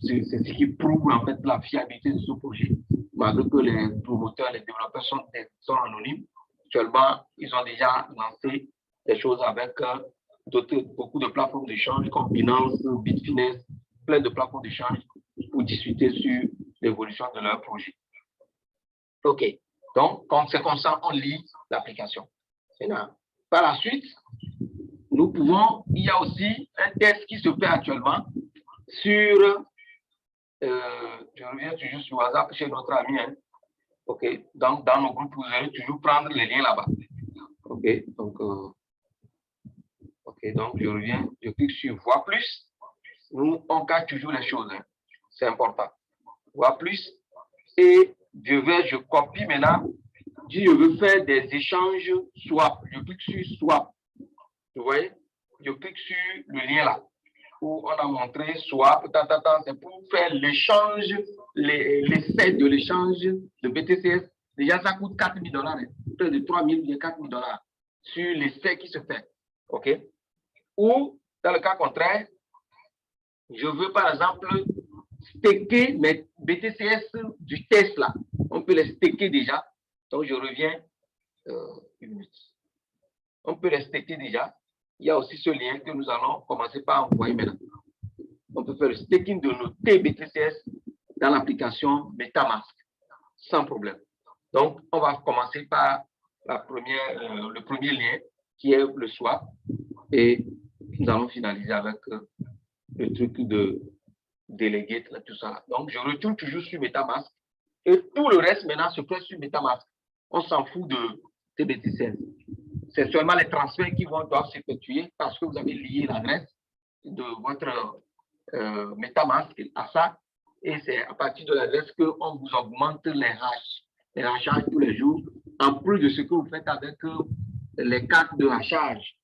c'est ce qui prouve en fait la fiabilité de ce projet. Malgré que les promoteurs, les développeurs sont anonymes, actuellement, ils ont déjà lancé des choses avec beaucoup de plateformes d'échange comme Binance, Bitfinex, plein de plateformes d'échange pour discuter sur l'évolution de leur projet. OK. Donc, c'est comme ça, on lit l'application. Par la suite, nous pouvons, il y a aussi un test qui se fait actuellement sur, je reviens toujours sur WhatsApp chez notre ami, hein. OK, donc dans nos groupes, vous allez toujours prendre les liens là-bas. OK, donc, je reviens, je clique sur Voir plus. Nous, on cache toujours les choses, hein. C'est important. Voir plus. Et je copie maintenant. Je veux faire des échanges swap. Je clique sur Swap. Vous voyez? Je clique sur le lien là, où on a montré swap, c'est pour faire l'échange, l'essai de l'échange de BTCS. Déjà, ça coûte $4 000, hein, près de 3 000 et 4 000 sur l'essai qui se fait. OK? Ou, dans le cas contraire, je veux par exemple staker mes BTCS du test là. On peut les staker déjà. Donc, je reviens une minute. On peut les staker déjà. Il y a aussi ce lien que nous allons commencer par envoyer maintenant. On peut faire le staking de nos TBTCS dans l'application MetaMask sans problème. Donc, on va commencer par le premier lien qui est le swap et nous allons finaliser avec le truc de délégué, tout ça. Donc, je retourne toujours sur MetaMask et tout le reste maintenant se fait sur MetaMask. On s'en fout de TBTCS. C'est seulement les transferts qui doivent s'effectuer parce que vous avez lié l'adresse de votre MetaMask à ça. Et c'est à partir de l'adresse qu'on vous augmente les rachards tous les jours, en plus de ce que vous faites avec les cartes de racharge.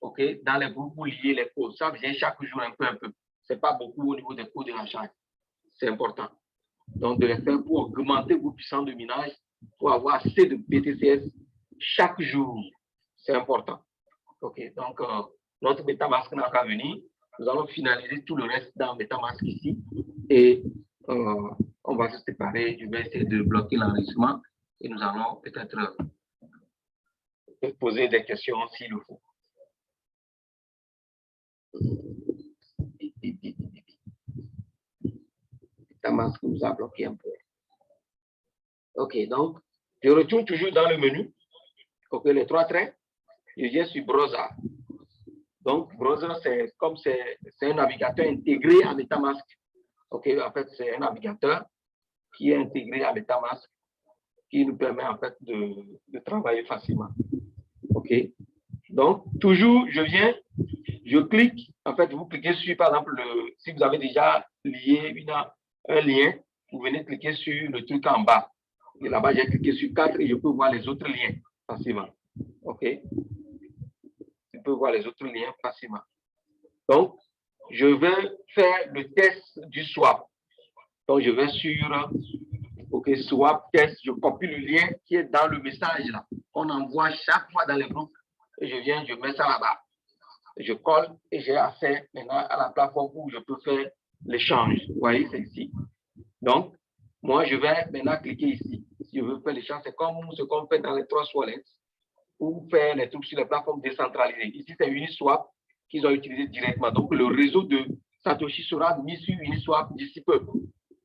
OK? Dans les groupes, vous liez les codes. Ça vient chaque jour un peu. Ce n'est pas beaucoup au niveau des codes de racharge. C'est important. Donc, de les faire pour augmenter vos puissances de minage, pour avoir assez de BTCS chaque jour. C'est important. OK? Donc, notre MetaMask n'a qu'à venir. Nous allons finaliser tout le reste dans MetaMask ici. Et on va se séparer. Je vais essayer de bloquer l'enregistrement. Et nous allons peut-être poser des questions s'il le faut. MetaMask nous a bloqué un peu. OK, donc, Je retourne toujours dans le menu. OK, les trois traits. Je viens sur Browser. Donc, Browser, c'est comme c'est un navigateur intégré à MetaMask. OK, en fait, c'est un navigateur qui est intégré à MetaMask qui nous permet en fait de travailler facilement. OK. Donc, toujours, je clique. En fait, vous cliquez sur, par exemple, si vous avez déjà lié un lien, vous venez cliquer sur le truc en bas. Et là-bas, j'ai cliqué sur 4 et je peux voir les autres liens facilement. OK. Je peux voir les autres liens facilement. Donc, je vais faire le test du swap. Donc, je vais sur OK, swap test, je copie le lien qui est dans le message là. On envoie chaque fois dans les groupes et je mets ça là-bas. Je colle et j'ai accès maintenant à la plateforme où je peux faire l'échange. Vous voyez, c'est ici. Donc, moi, je vais maintenant cliquer ici. Si je veux faire l'échange, c'est comme ce qu'on fait dans les Trust Wallets ou faire les trucs sur les plateformes décentralisées. Ici, c'est Uniswap qu'ils ont utilisé directement. Donc, le réseau de Satoshi sera mis sur Uniswap d'ici peu.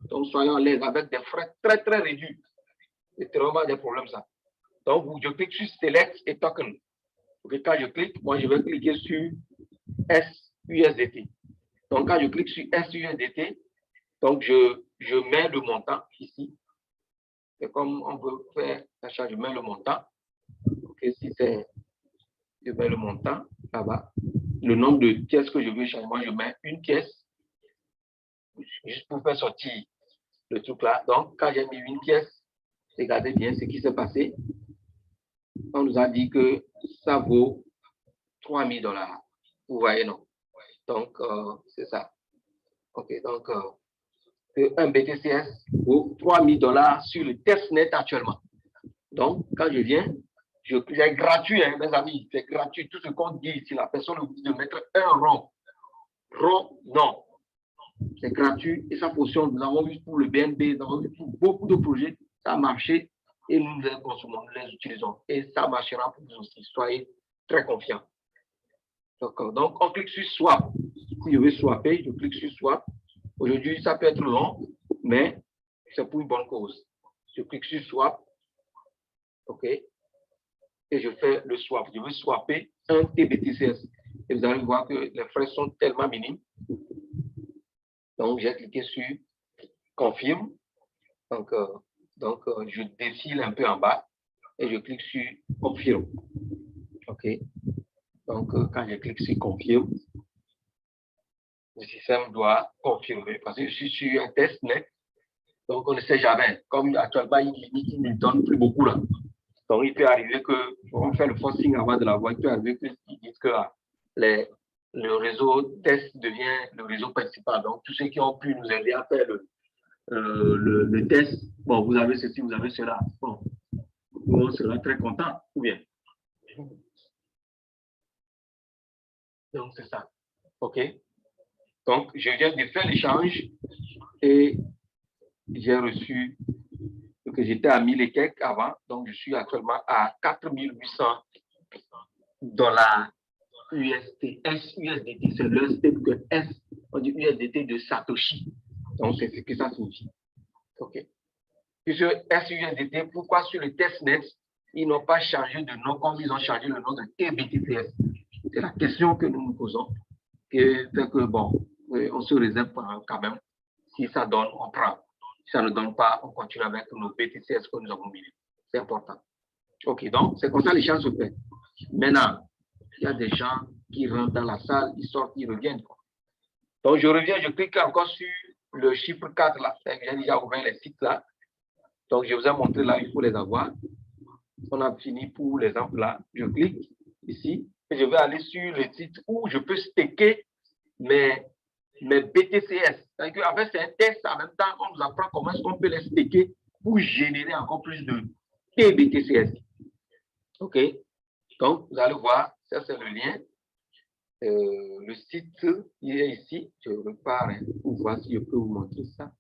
Donc, soyons à l'aise avec des frais très, très réduits. C'est vraiment des problèmes, ça. Donc, je clique sur Select et Token. Okay, quand je clique, moi, je vais cliquer sur SUSDT. Donc, quand je clique sur SUSDT, donc je mets le montant ici. C'est comme on peut faire l'achat, je mets le montant. OK, si c'est, je mets le montant là-bas. Le nombre de pièces que je veux changer, moi, je mets une pièce juste pour faire sortir le truc là. Donc, quand j'ai mis une pièce, regardez bien ce qui s'est passé. On nous a dit que ça vaut $3000. Vous voyez, non? Donc, c'est ça. OK, donc, un BTCS vaut $3000 sur le testnet actuellement. Donc, quand je viens, c'est gratuit, hein, mes amis, c'est gratuit. Tout ce qu'on dit ici, la personne nous dit de mettre un rond. Rond, non. C'est gratuit et ça fonctionne. Nous avons vu pour le BNB, nous avons vu pour beaucoup de projets, ça a marché et nous les consommons, nous les utilisons. Et ça marchera pour vous aussi. Soyez très confiants. Donc, on clique sur Swap. Si je veux swapper, je clique sur Swap. Aujourd'hui, ça peut être long, mais c'est pour une bonne cause. Je clique sur Swap. OK. Et je fais le swap. Je veux swapper un TBTCS. Et vous allez voir que les frais sont tellement minimes. Donc, j'ai cliqué sur Confirme. Donc, je défile un peu en bas et je clique sur Confirme. OK. Donc, quand je clique sur Confirme, le système doit confirmer parce que je suis sur un testnet. Donc, on ne sait jamais. Comme actuellement, il ne donne plus beaucoup là. Donc, il peut arriver qu'on fait le forcing avant de l'avoir. Il peut arriver qu'ils disent que le réseau test devient le réseau principal. Donc, tous ceux qui ont pu nous aider à faire le test, bon, vous avez ceci, vous avez cela. Bon, on sera très content, ou bien. Donc, c'est ça. OK. Donc, je viens de faire l'échange et j'ai reçu que j'étais à 1000 et quelques avant. Donc, je suis actuellement à $4800 UST. SUSDT, c'est le stable S, on dit USDT de Satoshi. Donc, c'est ce que ça signifie. OK. Puisque SUSDT, pourquoi sur le testnet, ils n'ont pas changé de nom comme ils ont changé le nom de TBTCS? C'est la question que nous nous posons. Et fait que, bon, on se réserve quand même. Si ça donne, on prend. Si ça ne donne pas, on continue avec nos BTCS que nous avons mis. C'est important. OK, donc, c'est comme ça les gens se fait. Maintenant, il y a des gens qui rentrent dans la salle, ils sortent, ils reviennent. Donc, je reviens, je clique encore sur le chiffre 4 là. J'ai déjà ouvert les sites là. Donc, je vous ai montré là, il faut les avoir. On a fini pour l'exemple là. Je clique ici et je vais aller sur le site où je peux stacker mes BTCS. En fait, c'est un test. En même temps, on nous apprend comment est-ce qu'on peut les stacker pour générer encore plus de TBTCS. OK. Donc, vous allez voir, ça c'est le lien. Le site, il est ici. Je repars pour voir si je peux vous montrer ça.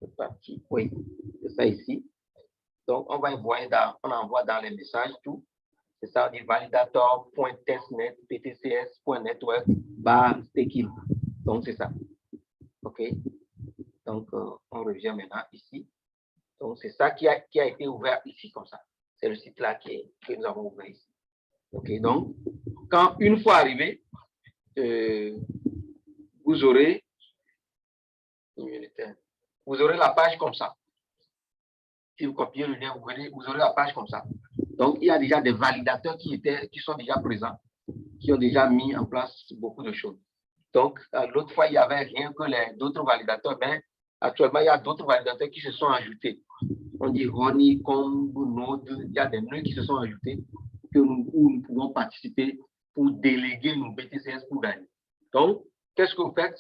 C'est parti. Oui, c'est ça ici. Donc, on va envoyer on envoie dans les messages tout. C'est ça, on dit validator.testnet btcs.network/staking. Donc, c'est ça. OK. Donc, on revient maintenant ici. Donc, c'est ça qui a été ouvert ici comme ça. C'est le site-là que nous avons ouvert ici. OK, donc, quand une fois arrivé, vous aurez la page comme ça. Si vous copiez le lien, vous aurez la page comme ça. Donc, il y a déjà des validateurs qui sont déjà présents, qui ont déjà mis en place beaucoup de choses. Donc, l'autre fois, il n'y avait rien que d'autres validateurs, mais actuellement, il y a d'autres validateurs qui se sont ajoutés. On dit Ronnie, Comb, Node, il y a des nœuds qui se sont ajoutés où nous pouvons participer pour déléguer nos BTCS pour gagner. Donc, qu'est-ce que vous faites?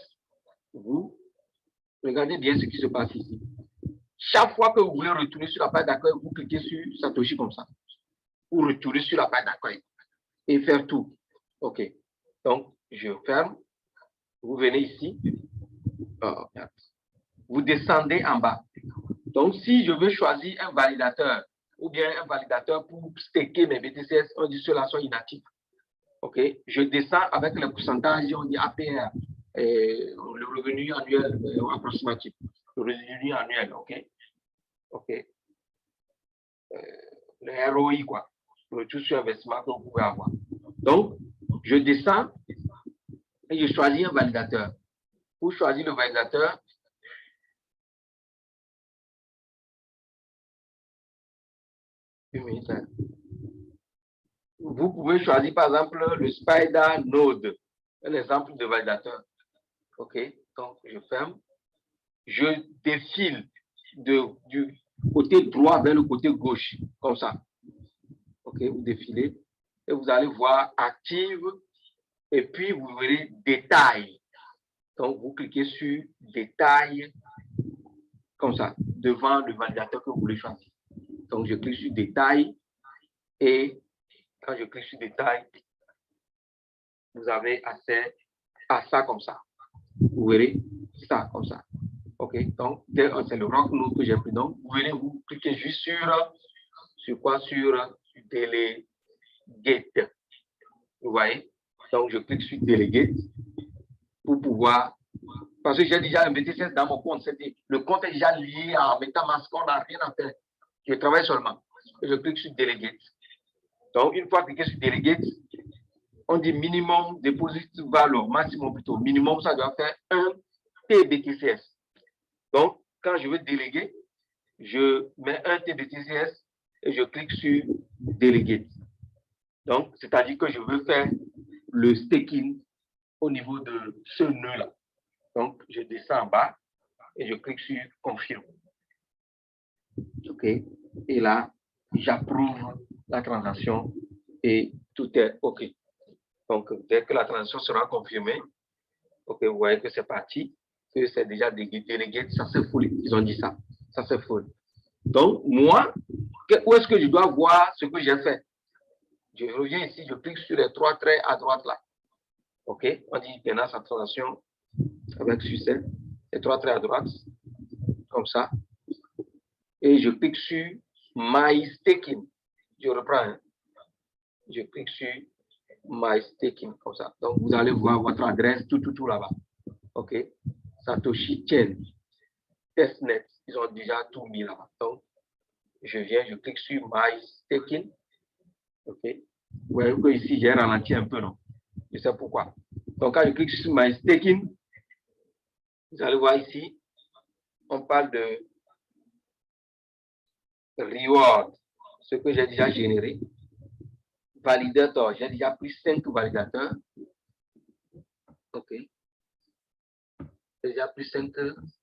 Vous regardez bien ce qui se passe ici. Chaque fois que vous voulez retourner sur la page d'accueil, vous cliquez sur Satoshi comme ça. Vous retournez sur la page d'accueil et faire tout. OK. Donc, je ferme. Vous venez ici. Oh, vous descendez en bas. Donc, si je veux choisir un validateur ou bien un validateur pour staker mes BTCS, on dit ceux-là sont inactifs. OK. Je descends avec le pourcentage, on dit APR, le revenu annuel approximatif. Le revenu annuel, OK. OK. Le ROI, quoi. Le retour sur investissement que vous pouvez avoir. Donc, je descends et je choisis un validateur. Pour choisir le validateur, vous pouvez choisir par exemple le Spider Node, un exemple de validateur. OK, donc je ferme. Je défile du côté droit vers le côté gauche, comme ça. OK, vous défilez et vous allez voir active et puis vous verrez détail. Donc vous cliquez sur détail comme ça, devant le validateur que vous voulez choisir. Donc je clique sur détail et quand je clique sur détail, vous avez accès à ça comme ça. Vous verrez ça comme ça. OK, donc c'est le rock node que j'ai pris. Donc vous venez, vous cliquez juste sur quoi? Sur Delegate. Vous voyez? Donc je clique sur Delegate pour pouvoir, parce que j'ai déjà un BTCS dans mon compte. Le compte est déjà lié à MetaMask, on n'a rien à faire. Je travaille seulement. Je clique sur Delegate. Donc, une fois cliqué sur Delegate, on dit minimum deposit value, maximum plutôt. Minimum, ça doit faire 1 TBTCS. Donc, quand je veux déléguer, je mets 1 TBTCS et je clique sur Delegate. Donc, c'est-à-dire que je veux faire le staking au niveau de ce nœud-là. Donc, je descends en bas et je clique sur Confirme. OK. Et là, j'approuve la transaction et tout est OK. Donc, dès que la transaction sera confirmée, OK, vous voyez que c'est parti, que c'est déjà délégué, ça c'est full. Ils ont dit ça. Ça c'est full. Donc, moi, où est-ce que je dois voir ce que j'ai fait? Je reviens ici, je clique sur les 3 traits à droite là. OK, on dit maintenant sa transaction avec succès. Les 3 traits à droite, comme ça. Et je clique sur My Staking. Je reprends. Hein. Je clique sur My Staking, comme ça. Donc, vous allez voir votre adresse, tout là-bas. OK. Satoshi Chain, Testnet, ils ont déjà tout mis là-bas. Donc, je viens, je clique sur My Staking. OK. Vous voyez que ici, j'ai ralenti un peu, non? Je sais pourquoi. Donc, quand je clique sur My Staking, vous allez voir ici, on parle de reward, ce que j'ai déjà généré. Validateur, j'ai déjà pris 5 validateurs. OK. J'ai déjà pris 5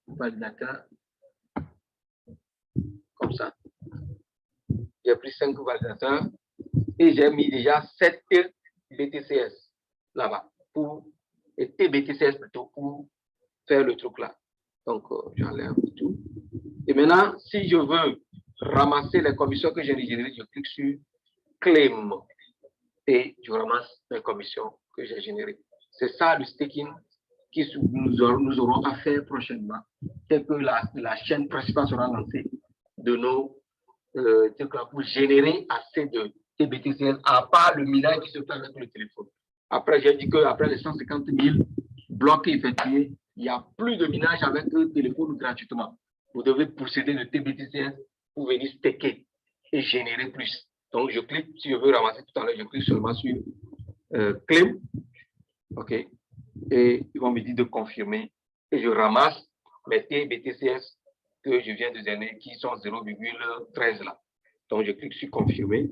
validateurs. Comme ça. J'ai pris 5 validateurs et j'ai mis déjà 7 BTCS là-bas. Et TBTCS plutôt pour faire le truc là. Donc, j'enlève tout. Et maintenant, si je veux ramasser les commissions que j'ai générées, je clique sur Claim et je ramasse les commissions que j'ai générées. C'est ça le staking que nous aurons à faire prochainement. Dès que la chaîne principale sera lancée de nos pour générer assez de TBTCS, à part le minage qui se fait avec le téléphone. Après, j'ai dit qu'après les 150 000 blocs effectués, il n'y a plus de minage avec le téléphone gratuitement. vous devez posséder le TBTCS pour venir stacker et générer plus. Donc, je clique, si je veux ramasser tout à l'heure, je clique seulement sur claim. OK. Et ils vont me dire de confirmer. Et je ramasse mes TBTCS que je viens de donner, qui sont 0,13 là. Donc, je clique sur confirmer.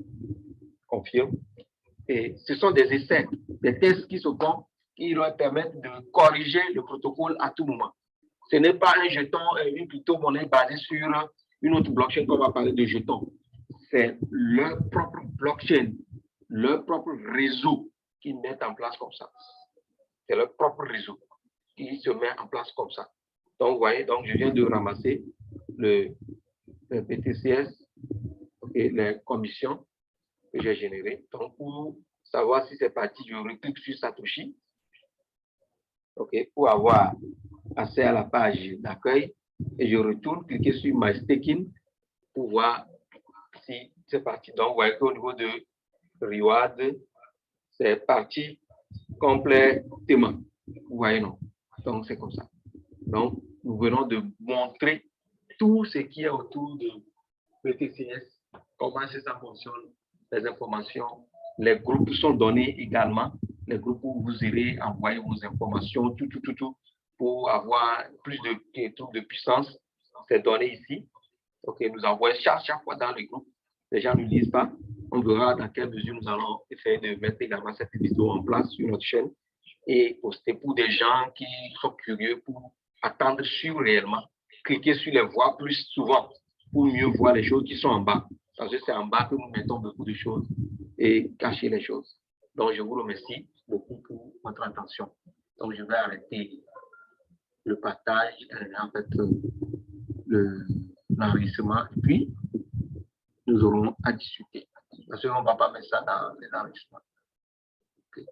Confirme. Et ce sont des essais, des tests qui se font, qui leur permettent de corriger le protocole à tout moment. Ce n'est pas un jeton, une crypto-monnaie basée sur une autre blockchain qu'on va parler de jetons. C'est leur propre blockchain, leur propre réseau qu'ils mettent en place comme ça. C'est leur propre réseau qui se met en place comme ça. Donc, vous voyez, donc je viens de ramasser le BTCS, okay, les commissions que j'ai générées. Donc, pour savoir si c'est parti, je reclique sur Satoshi, okay, pour avoir accès à la page d'accueil et je retourne cliquer sur My Staking pour voir si c'est parti. Donc, vous voyez qu'au niveau de Reward, c'est parti complètement. Vous voyez, non? Donc, c'est comme ça. Donc, nous venons de montrer tout ce qui est autour de BTCS, comment ça fonctionne, les informations. Les groupes sont donnés également, les groupes où vous irez envoyer vos informations, tout, pour avoir plus de puissance. C'est donné ici. OK, nous envoyons chaque fois dans le groupe. Les gens ne lisent pas. On verra dans quelle mesure nous allons essayer de mettre également cette vidéo en place sur notre chaîne et poster pour des gens qui sont curieux pour attendre sur réellement, cliquer sur les voix plus souvent pour mieux voir les choses qui sont en bas. Parce que c'est en bas que nous mettons beaucoup de choses et cacher les choses. Donc, je vous remercie beaucoup pour votre attention. Donc, je vais arrêter le partage, en fait, l'enregistrement, et puis nous aurons à discuter. Parce qu'on ne va pas mettre ça dans les enregistrements. Okay.